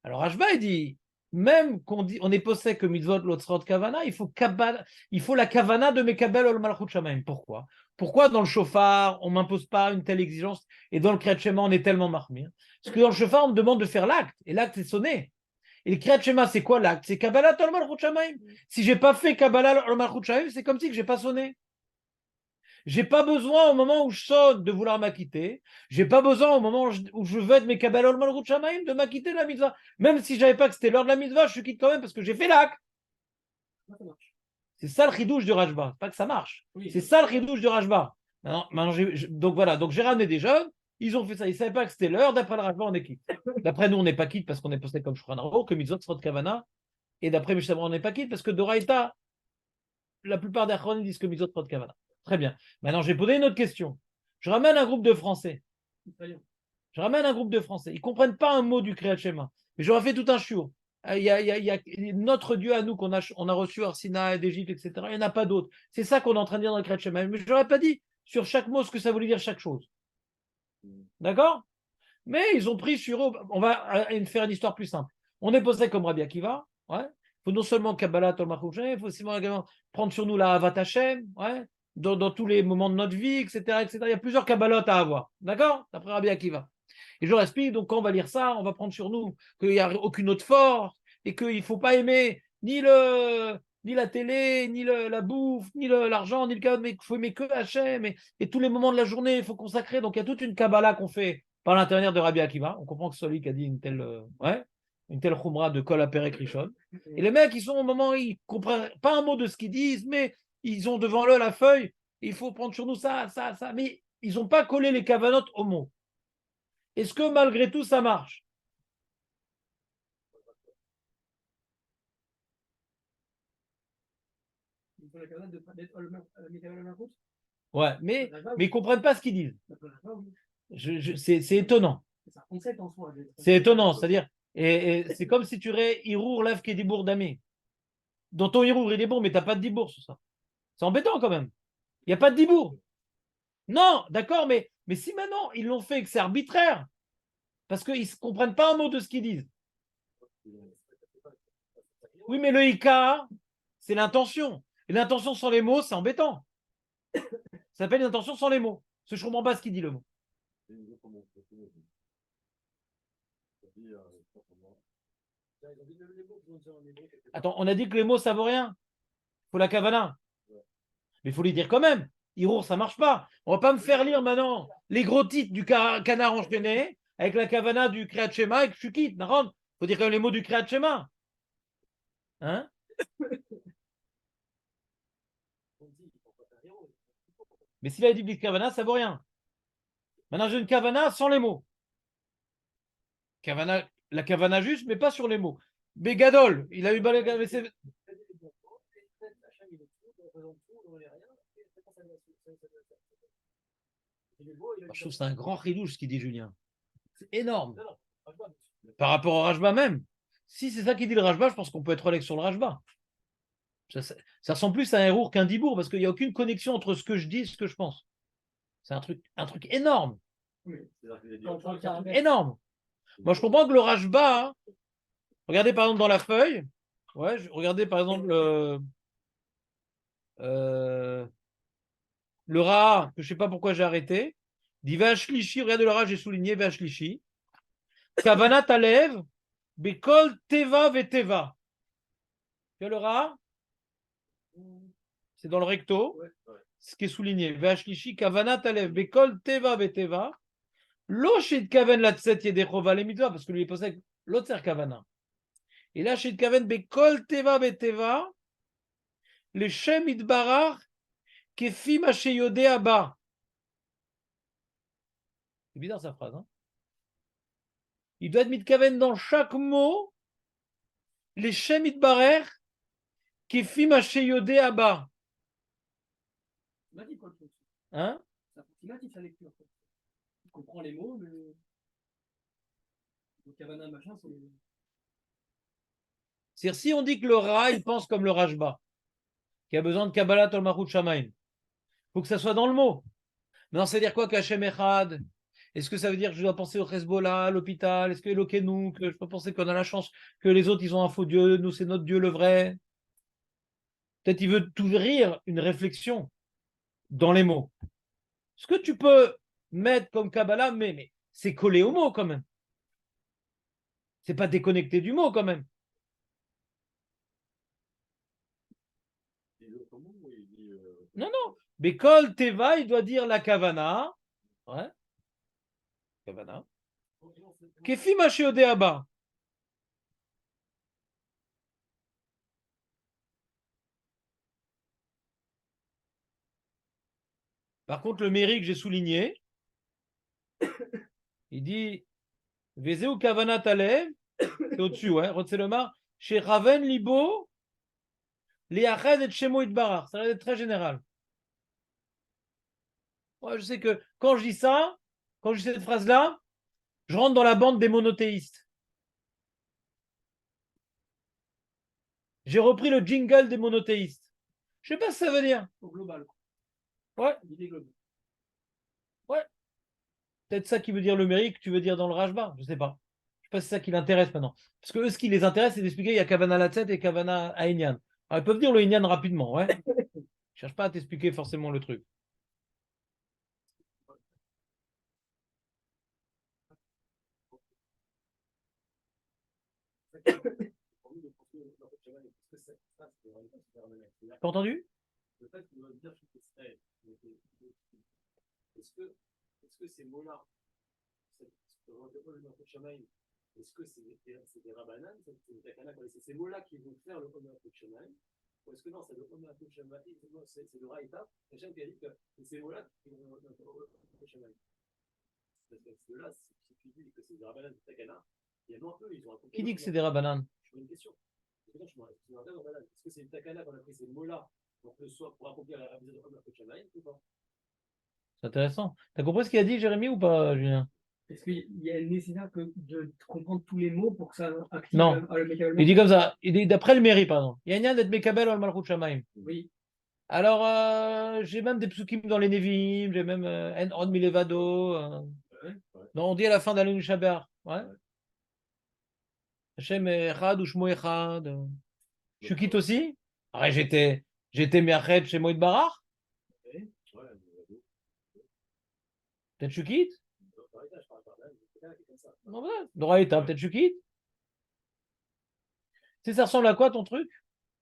Alors, Ashba, il dit, même qu'on dit, on est possède que mitzvot lotzrot kavana, il faut la kavana de Mekabel al Malchut Shamaim. Pourquoi dans le shofar, on ne m'impose pas une telle exigence et dans le Kriyat Shema, on est tellement marmir? Parce que dans le shofar, on me demande de faire l'acte et l'acte est sonné. Et le Kriyat Shema, c'est quoi l'acte? C'est Kabbalah al Malchut Shamaim. Si je n'ai pas fait Kabbalah al Malchut Shamaim, c'est comme si je n'ai pas sonné. Je n'ai pas besoin au moment où je sonne de vouloir m'acquitter. Je n'ai pas besoin au moment où je veux être mes Kabbalah al Malchut Shamaim de m'acquitter de la mitzvah. Même si je ne savais pas que c'était l'heure de la mitzvah, je suis quitte quand même parce que j'ai fait l'acte. C'est ça le chidouche du Rajba. Pas que ça marche. Oui. C'est ça le chidouche du Rajba. Donc voilà, donc j'ai ramené des jeunes. Ils ont fait ça. Ils ne savaient pas que c'était l'heure. D'après le Rajba, on est quitte. D'après nous, on n'est pas quitte parce qu'on est posté comme Shulchan Aruch, que mitzvot srot kavana. Et d'après Mishnah, on n'est pas quitte parce que Doraïta, la plupart des Achronim disent que mitzvot srot kavana. Très bien. Maintenant, je vais poser une autre question. Je ramène un groupe de Français. Ils ne comprennent pas un mot du Kriyat Shema. Mais j'aurais fait tout un shiur. Il y a notre Dieu à nous qu'on a reçu Arsina d'Égypte, etc. Il n'y en a pas d'autres. C'est ça qu'on est en train de dire dans le Kriyat Shema. Mais je n'aurais pas dit sur chaque mot ce que ça voulait dire chaque chose. D'accord? Mais ils ont pris sur eux. On va faire une histoire plus simple. On est posé comme Rabbi Akiva. Ouais. Il faut non seulement Kabbalah Tol Malchut, il faut aussi prendre sur nous la Havat Hashem, ouais, dans tous les moments de notre vie, etc., etc. Il y a plusieurs Kabbalot à avoir. D'accord? D'après Rabbi Akiva. Et je leur explique, donc quand on va lire ça, on va prendre sur nous qu'il n'y a aucune autre force et qu'il ne faut pas aimer ni la télé, ni la bouffe, ni l'argent, ni le cadeau, mais il faut aimer que Hachem et tous les moments de la journée, il faut consacrer. Donc il y a toute une Kabbalah qu'on fait par l'intermédiaire de Rabbi Akiva. On comprend que c'est celui qui a dit une telle khumra de Kol HaPerek Rishon. Et les mecs, ils sont au moment où ils ne comprennent pas un mot de ce qu'ils disent, mais ils ont devant eux la feuille. Il faut prendre sur nous ça. Mais ils n'ont pas collé les kavanotes au mot. Est-ce que malgré tout, ça marche? Ouais, mais ils ne comprennent pas ce qu'ils disent. C'est étonnant. C'est étonnant, c'est-à-dire, et c'est comme si tu aurais Irour, Lav, Kédibour, Damé. Dans ton Irour, il est bon, mais tu n'as pas de Dibour sur ça. C'est embêtant quand même. Il n'y a pas de Dibour. Non, d'accord, mais si maintenant ils l'ont fait et que c'est arbitraire, parce qu'ils ne comprennent pas un mot de ce qu'ils disent. Oui, mais le Ika, c'est l'intention. Et l'intention sans les mots, c'est embêtant. Ça s'appelle une intention sans les mots. Parce que je ne comprends pas ce qu'il dit le mot. Attends, on a dit que les mots, ça ne vaut rien. Il faut la kavana. Mais il faut les dire quand même. Irour, ça ne marche pas. On ne va pas me faire lire maintenant les gros titres du canard enchaîné avec la kavana du Kriyat Shema et que je suis quitte. faut dire quand même les mots du Kriyat Shema. Hein? Mais s'il a dit Blis Kavana, ça vaut rien. Maintenant, j'ai une Kavana sans les mots. Kavana, la Kavana juste, mais pas sur les mots. Bégadol, il a eu mais c'est- Je trouve que c'est un grand ridouche ce qu'il dit Julien. C'est énorme. Par rapport au Rajba même. Si c'est ça qu'il dit le Rajba, je pense qu'on peut être relax sur le Rajba. Ça ressemble plus à un Hérour qu'un Dibour parce qu'il n'y a aucune connexion entre ce que je dis et ce que je pense. C'est un truc énorme. Énorme. Moi, je comprends que le Rajba, hein, regardez par exemple dans la feuille, ouais, regardez par exemple le Ra, que je ne sais pas pourquoi j'ai arrêté, dit Vashlishi, regardez le Ra, j'ai souligné Vashlishi. Kavanat Alev, Bekol Teva Veteva. Tu vois le Ra? C'est dans le recto, ce qui est souligné. Vashlishi, Kavanat Alev, Bekol Teva Veteva. L'Oshid Kaven Latset Yedechova les mitzvah, parce que lui il possède l'autre ser Kavana. Et là, Shid Kaven Bekol Teva Veteva, les Shem Idbarar, Kefi Masheyode Abba. C'est bizarre sa phrase, hein? Il doit être mitkaven dans chaque mot, les Shem Idbarer, Kefi Masheyode Abba. Hein? C'est approximatif la lecture. Tu comprends les mots, mais le Kavana machin, c'est. C'est-à-dire, si on dit que le Ra, il pense comme le Rajba, qui a besoin de Kabbalah Tol Malchut Shamaim, il faut que ça soit dans le mot. Non, c'est-à-dire quoi qu'Hachem Echad? Est-ce que ça veut dire que je dois penser au Hezbollah, à l'hôpital? Est-ce que Elokeinu, que je peux penser qu'on a la chance que les autres, ils ont un faux Dieu, nous, c'est notre Dieu le vrai? Peut-être il veut t'ouvrir une réflexion dans les mots. Ce que tu peux mettre comme Kabbalah, mais c'est collé au mot quand même. C'est pas déconnecté du mot quand même. Non, non. Bekol Teva, il doit dire la Kavana. Ouais. Kavana. Kefi Mashéodé Abba. Par contre, le mérite que j'ai souligné, il dit Vezeu Kavana Talev, c'est au-dessus, ouais, Rotselomar, chez Raven Libo, Liached et Shemo Itbarach. Ça va être très général. Moi, je sais que quand je dis ça, quand je dis cette phrase-là, je rentre dans la bande des monothéistes. J'ai repris le jingle des monothéistes. Je ne sais pas ce que ça veut dire. Au global. Ouais. L'idée globale. Ouais. Peut-être ça qui veut dire le mérite que tu veux dire dans le Rajba. Je ne sais pas. Je ne sais pas si c'est ça qui l'intéresse maintenant. Parce que eux, ce qui les intéresse, c'est d'expliquer il y a Kavana Latset et Kavana Aïnian. Alors, ils peuvent dire le Inyan rapidement. Ouais. Je ne cherche pas à t'expliquer forcément le truc. T'as entendu? Le fait qu'on doit dire que c'est est-ce que ces mots-là, est-ce que c'est des rabbanan, c'est des takana, c'est ces mots-là qui vont faire le Omer Shemaim, ou est-ce que non, c'est le Omer Shemaim, c'est le Raïta, Hachem qui a dit que c'est ces mots-là qui vont faire le Omer Shemaim. Parce que là, si tu dis que c'est des rabbanan, des takana, il y a non, eux, ils ont un Qui dit que c'est des rabbanan? Je pose une question. Est-ce que c'est une takana qu'on a pris ces mots-là pour accomplir la rabbanan de Omer Shemaim ou pas? C'est intéressant. T'as compris ce qu'il a dit, Jérémy, ou pas, Julien? Est-ce qu'il y a nécessaire de comprendre tous les mots pour que ça active Non. le Il dit comme ça. Il dit d'après le mérite, pardon. Il y a rien d'être Mekabel al Malchut Shamaim. Oui. Alors, j'ai même des psukim dans les Nevim, j'ai même En Od Milevado. Non, on dit à la fin d'Alun Shabar. Ouais. Hashem Echad ou Shmo Echad. Shukit aussi? Arrête, j'étais Miachet chez Moïd Barach. Peut-être Shukit? Non, voilà. Doraïta, peut-être Shukit? Si ça ressemble à quoi ton truc?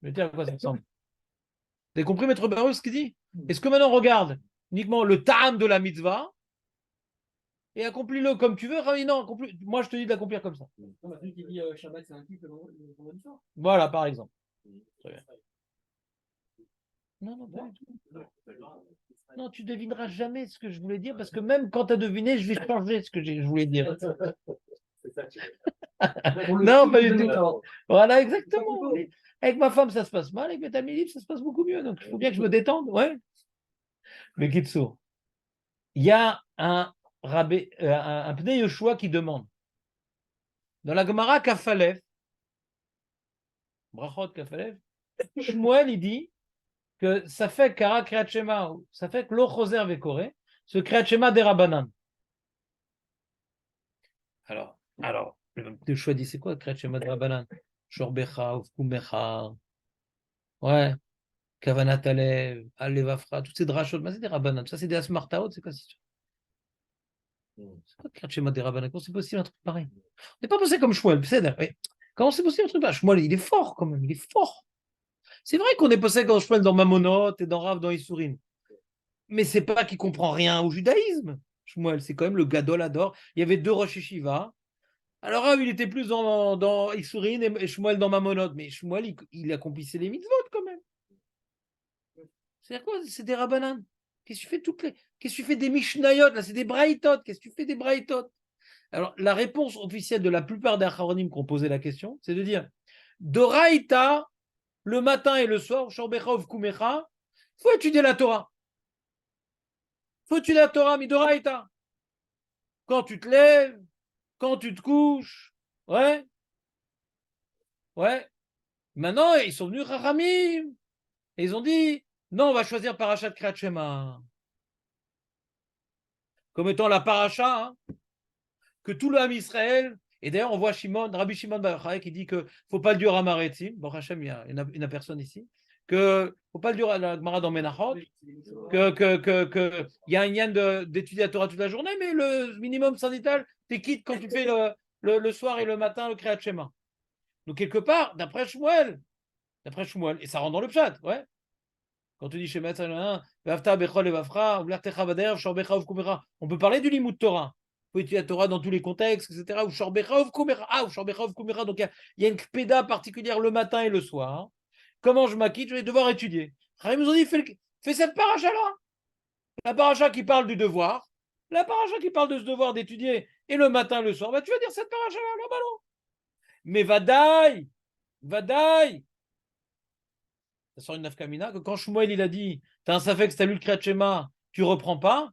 Je vais te dire à quoi ça ressemble. Vous avez compris, Maître Barus, ce qu'il dit? Est-ce que maintenant on regarde uniquement le ta'am de la mitzvah et accomplis-le comme tu veux. Non, moi je te dis de l'accomplir comme ça. Non, bah, celui qui dit Shabbat, c'est un kiff le vendredi soir. Voilà, par exemple. Très bien. Non, pas du tout. Non, tu devineras jamais ce que je voulais dire parce que même quand tu as deviné, je vais changer ce que je voulais dire. Non, pas du tout. Voilà, exactement. Avec ma femme, ça se passe mal. Avec mes amis libres, ça se passe beaucoup mieux. Donc, il faut bien que je me détende. Ouais. Mais Kitsour, il y a un Pnei Yoshua qui demande. Dans la Gemara Kafalev, Brachot Kafalev, Shmuel, il dit que ça fait Kara Kriyat Shema, ça fait que Lo Choser Vekore, ce Kriyat Shema des Rabbanan. Alors, le Pnei Yoshua dit c'est quoi le Kriyat Shema des Rabbanan? Shorbecha, Ufkumecha, ouais, Kavanat Alev, Alevafra, toutes ces drachot, mais c'est des Rabbanan, ça c'est des Asmartaot, c'est quoi cette histoire? C'est quoi le Kriyat Shema des Rabbanan? Comment c'est possible un truc pareil? On n'est pas passé comme Shmuel, c'est comment c'est possible un truc pareil? Shmuel, il est fort quand même, il est fort. C'est vrai qu'on est passé comme Shmuel dans Mamonot et dans Rav dans Issourim. Mais c'est pas qu'il comprend rien au judaïsme. Shmuel, c'est quand même le Gadol Ador. Il y avait deux Rosh Yeshiva. Alors Rav, il était plus dans Issourim et Shmuel dans Mamonot. Mais Shmuel, il accomplissait les mitzvot quand même. C'est quoi? C'est des Rabbanan. Qu'est-ce que tu fais Qu'est-ce que tu fais des Mishnayot? Là, c'est des Braïtot. Qu'est-ce que tu fais des Braïtot? Alors, la réponse officielle de la plupart des Acharonim qui ont posé la question, c'est de dire Doraïta, le matin et le soir, Shorbechov Kumecha, il faut étudier la Torah. Il faut étudier la Torah, Midoraïta. Quand tu te lèves, quand tu te couches, ouais. Maintenant, ils sont venus Chachamim. Et ils ont dit non, on va choisir Parashat Kriyat Shema comme étant la paracha que tout le Ham Israël. Et d'ailleurs, on voit Rabbi Shimon Bar Yochai qui dit qu'il ne faut pas le dire à Maretzim. Bon, Hachem, il n'y a personne ici. Il ne faut pas le dire à la Gemara dans Menachot. Il y a un yann d'étudier la Torah toute la journée, mais le minimum syndical, tu quittes quand tu fais le soir et le matin le Kriyat Shema. Donc, quelque part, d'après Shmuel, et ça rentre dans le pshat, ouais. Quand tu dis Shema, on peut parler du Limud Torah. On peut étudier la Torah dans tous les contextes, etc. Ou Shorbecha of Kumera. Donc il y a une kpéda particulière le matin et le soir. Comment je m'acquitte? Je vais devoir étudier. Ils nous ont dit fais cette paracha-là. La paracha qui parle du devoir. La paracha qui parle de ce devoir d'étudier et le matin et le soir. Bah, tu vas dire cette paracha-là, non, bah non. Mais Vadaï. Ça sort une nafkamina que quand Shmuel il a dit t'as un safek, si t'as lu le Kriyat Shema, tu reprends pas.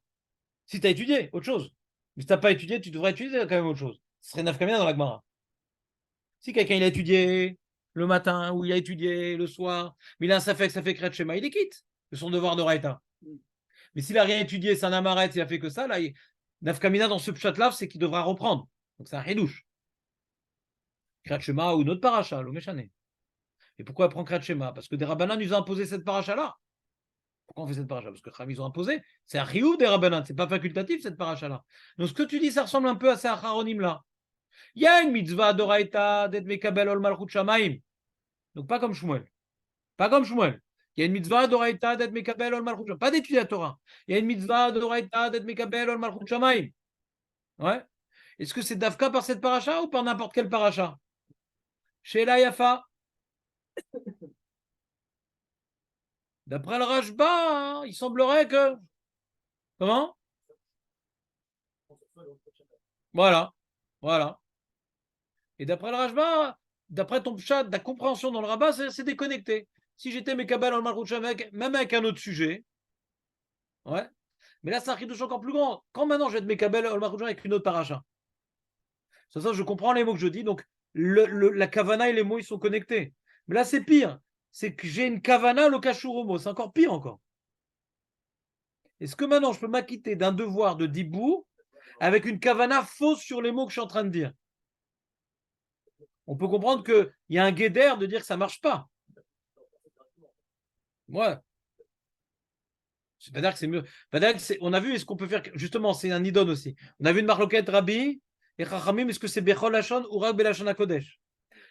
Si t'as étudié, autre chose. Mais si t'as pas étudié, tu devrais étudier quand même autre chose. Ce serait nafkamina dans la Gemara. Si quelqu'un il a étudié le matin ou il a étudié le soir, mais il a un safek Kriyat Shema, il est quitte de son devoir de Raïta. Mais s'il a rien étudié, c'est un amaret, il a fait que ça, là, nafkamina dans ce pshat-là, c'est qu'il devra reprendre. Donc c'est un hédouche. Kriyat Shema ou notre paracha, l'Omeshane. Et pourquoi elle prend Kriyat Shema? Parce que des Rabbanan nous ont imposé cette paracha-là. Pourquoi on fait cette paracha? Parce que ils ont imposé. C'est un chiyuv des Rabbanan, c'est pas facultatif cette paracha-là. Donc ce que tu dis, ça ressemble un peu à ces acharonim-là. Il y a une mitzvah d'oraita d'être mekabel ol malchut shamaim. Donc pas comme Shmuel. Il y a une mitzvah d'oraita d'être mekabel ol malchut shamaim. Pas d'étudier la Torah. Il y a une mitzvah d'oraita d'être mekabel ol malchut shamaim. Ouais. Est-ce que c'est d'Afka par cette paracha ou par n'importe quelle paracha? Chez la Yafa. D'après le Rashba, il semblerait que. Comment? Voilà. Et d'après le Rashba, d'après ton pshat, ta compréhension dans le rabbin, c'est déconnecté. Si j'étais mes kabbal en malchut même avec un autre sujet, ouais. Mais là, c'est un chidouche encore plus grand. Quand maintenant je vais être mes kabbal en malchut avec une autre paracha. Ça, je comprends les mots que je dis. Donc, la kavana et les mots, ils sont connectés. Mais là, c'est pire. C'est que j'ai une kavana le kashuromo. C'est encore pire encore. Est-ce que maintenant, je peux m'acquitter d'un devoir de dibour avec une kavana fausse sur les mots que je suis en train de dire? On peut comprendre qu'il y a un guédère de dire que ça ne marche pas. Ouais. C'est-à-dire que c'est mieux. On a vu, est-ce qu'on peut faire. Justement, c'est un idone aussi. On a vu une marloquette Rabbi et Chachamim, est-ce que c'est Bechol Lachon ou Rak Belachon HaKodesh?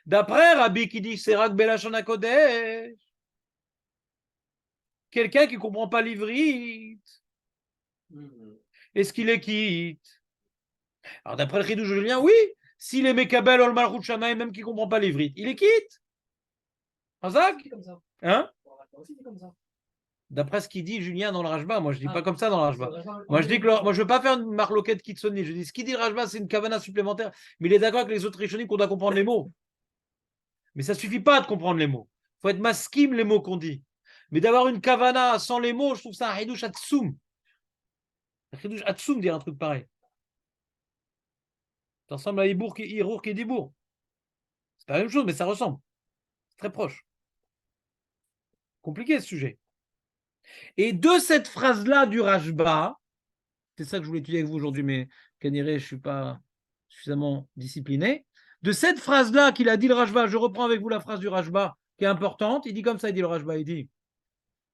D'après Rabbi qui dit que c'est Rak Belachon HaKodesh, quelqu'un qui ne comprend pas l'ivrite, est-ce qu'il est quitte? Alors d'après le Chidouche de Julien, oui, s'il est Mekabel, Ol Malchut Shamaim, même qui ne comprend pas l'ivrit, il est quitte. Hazak C'est comme ça. hein? Aussi, c'est comme ça. D'après ce qu'il dit Julien dans le Rajba, moi je dis Ah, pas comme ça dans le Rajba. Moi je dis que moi je veux pas faire une marloquette kitsoni. Je dis ce qu'il dit le Rajba, c'est une kavana supplémentaire. Mais il est d'accord avec les autres Rishonim qu'on doit comprendre les mots. Mais ça suffit pas de comprendre les mots. Il faut être maskim les mots qu'on dit. Mais d'avoir une kavana sans les mots, je trouve ça un hidouche atsoum. Un hidouche atsoum dire un truc pareil. Ça ressemble à Ibour qui dit Bourg. C'est pas la même chose, mais ça ressemble. C'est très proche. Compliqué ce sujet. Et de cette phrase-là du Rajba, c'est ça que je voulais étudier avec vous aujourd'hui, mais Kaniré, je ne suis pas suffisamment discipliné. De cette phrase-là qu'il a dit le Rajba, je reprends avec vous la phrase du Rajba qui est importante. Il dit comme ça, il dit le Rajba, il dit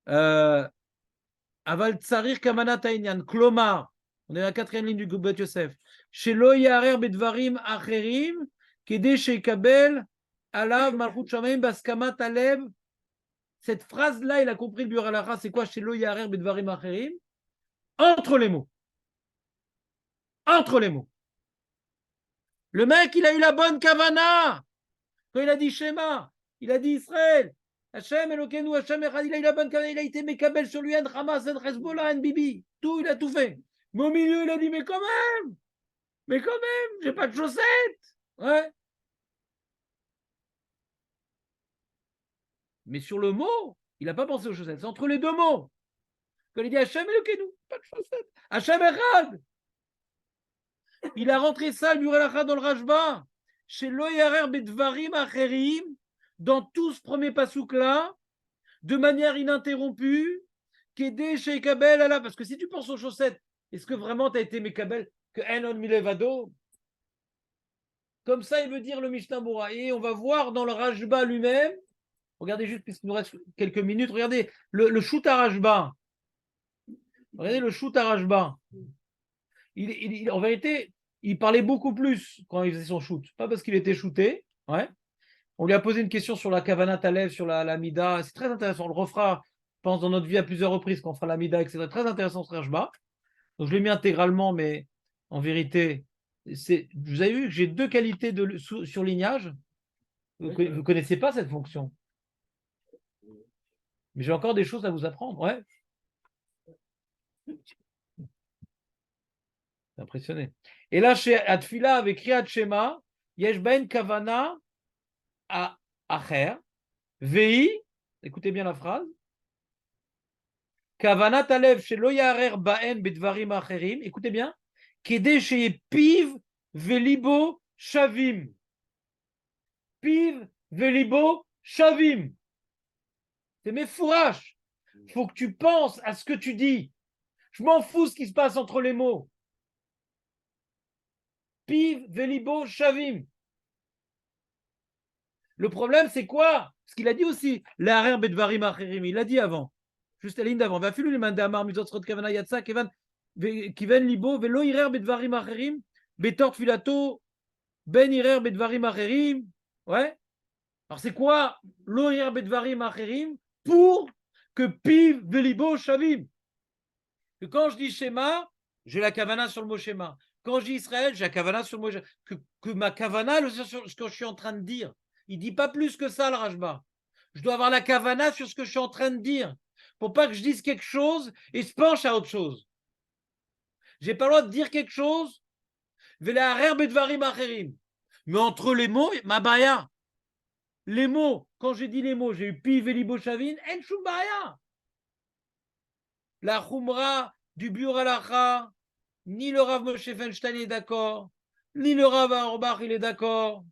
Aval tsarir kamanat ha'inyan, klomar, on est à la 4e ligne du Gubbat Yosef, shelo yarer bedvarim acherim, kede sheikabel alav malchut shamayim baskamat alev. Cette phrase-là, il a compris le Biur Halacha, c'est quoi shelo yarer bedvarim acherim? Entre les mots. Entre les mots. Le mec, il a eu la bonne kavana. Quand il a dit Shema, il a dit Israël. Hachem, Elokeinu, Hachem, Echad, il a eu la bonne kavana. Il a été Mekabel sur lui, En Hamas, En Hezbollah, En Bibi. Tout, il a tout fait. Mais au milieu, il a dit, mais quand même, j'ai pas de chaussettes. Ouais. Mais sur le mot, il n'a pas pensé aux chaussettes. C'est entre les deux mots. Quand il dit Hachem, Elokeinu, pas de chaussettes. Hachem, Echad. Il a rentré ça, le Burelacha, dans le Rajba. Chez Loyarer Bedvarim Acherim, dans tout ce premier pasouk-là, de manière ininterrompue, qu'aider chez Kabel Allah. Parce que si tu penses aux chaussettes, est-ce que vraiment tu as été Mekabel que Enon Milevado? Comme ça, il veut dire le Mishnah Bora. Et on va voir dans le Rajba lui-même, regardez juste, puisqu'il nous reste quelques minutes, regardez le shoot à Rajba. Regardez le shoot à Rajba. En vérité, il parlait beaucoup plus quand il faisait son shoot. Pas parce qu'il était shooté. Ouais. On lui a posé une question sur la Kavanat Alev, sur la Mida. C'est très intéressant. On le refera, je pense, dans notre vie à plusieurs reprises quand on fera la Mida, etc. Très intéressant ce Rajba. Donc je l'ai mis intégralement, mais en vérité, vous avez vu que j'ai deux qualités de surlignage. Vous ne connaissez pas cette fonction. Mais j'ai encore des choses à vous apprendre. Ouais. C'est impressionné. Et là, chez Atfila, avec Kriyat Shema, Yesh Ben Kavana à Acher, Vei, écoutez bien la phrase, Kavana Talev chez Loyarer Baen Bedvarim Acherim, écoutez bien, Kede chez Piv Velibo Shavim. Piv Velibo Shavim. C'est mes fourraches. Il faut que tu penses à ce que tu dis. Je m'en fous ce qui se passe entre les mots. Piv Velibo Shavim. Le problème, c'est quoi? Ce qu'il a dit aussi, l'Arer Bedvarim Acherim, il l'a dit avant. Juste la ligne d'avant. Vafilu le mandamar mitzvot kavana yatsa kiven libo velo irer bedvarim acherim betort filato ben irer bedvarim acherim. Ouais. Alors c'est quoi lo irer bedvarim acherim pour que piv velibo shavim? Que quand je dis schéma, j'ai la kavana sur le mot schéma. Quand je dis Israël, j'ai la kavana sur le mot que ma kavana sur ce que je suis en train de dire. Il dit pas plus que ça le Rajba. Je dois avoir la kavana sur ce que je suis en train de dire. Pour pas que je dise quelque chose et se penche à autre chose. J'ai pas le droit de dire quelque chose, mais entre les mots, ma baya. Les mots, quand j'ai dit les mots, j'ai eu pi velibo shavin, en shum baya. La khumra du Biur Halacha, ni le Rav Moshe Feinstein est d'accord, ni le Rav Auerbach il est d'accord.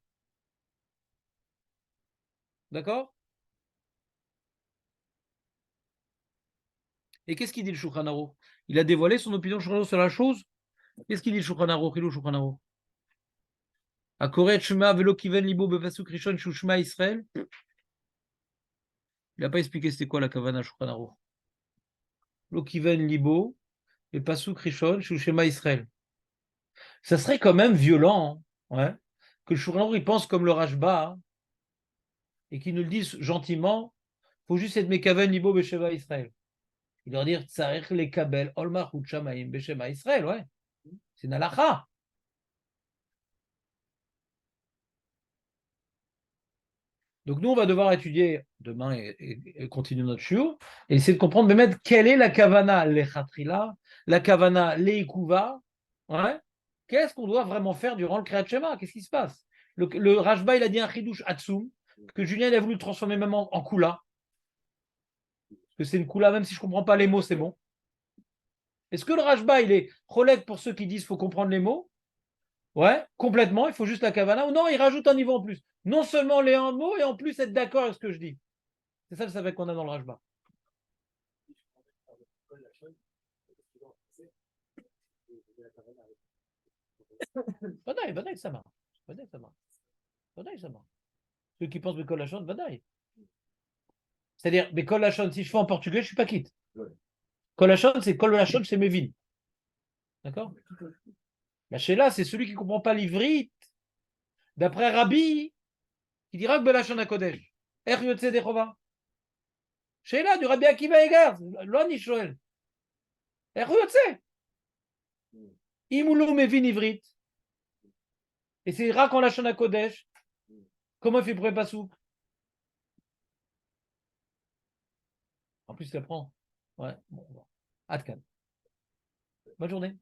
D'accord? Et qu'est-ce qu'il dit le Shulchan Aruch? Il a dévoilé son opinion sur la chose. Qu'est-ce qu'il dit le Shulchan Aruch? Il est où Shulchan Aruch? Akoret Shema velo kiven libo bepasuk rishon shushma Israël. Il n'a pas expliqué c'était quoi la kavana Shulchan Aruch. Lo kiven libo bepasuk rishon shushma Israël. Ça serait quand même violent, hein, ouais, que le Shulchan Aruch il pense comme le Rajba hein, et qu'il nous le dise gentiment. Il faut juste être mekaven libo besheva Israël. Il doit dire tsarech le kabel olmach uchamaim beshema Israël, ouais. C'est une halakha. Donc nous, on va devoir étudier demain et continuer notre shiur et essayer de comprendre, mais mettre quelle est la kavana lechatrila, la kavana leikuva, ouais. Qu'est-ce qu'on doit vraiment faire durant le Kriyat Shema? Qu'est-ce qui se passe? Le Rashba, il a dit un chidouche atsum, que Julien il a voulu le transformer même en kula. Parce que c'est une kula, même si je ne comprends pas les mots, c'est bon. Est-ce que le Rashba, il est cholèque pour ceux qui disent qu'il faut comprendre les mots? Ouais, complètement, il faut juste la kavana. Ou non, il rajoute un niveau en plus. Non seulement les un mot, et en plus être d'accord avec ce que je dis. C'est ça le savait qu'on a dans le Rashba. Badaï, badaï, ça marche. Badaï, ça marche. Badaï, ça marche. Ceux qui pensent Bekol Lachon, badaï. C'est-à-dire, Bekol Lachon, si je fais en portugais, je ne suis pas quitte. Kol Lachon, c'est Kol Lachon, c'est Mevin. D'accord? La Sheila, c'est celui qui ne comprend pas l'ivrit. D'après Rabbi, qui dira que Belachon à Kodesh. Er Yotze Dechova. Sheila, du Rabbi Akiva Egar. Lo ni shoel. Er Yotze. Imoulou Mevin ivrit. Et c'est Rak en Lachon à Kodesh. Comment il fait pour pas souk? En plus, il apprend. Ouais. Bon, bon. Atkan. Bonne journée.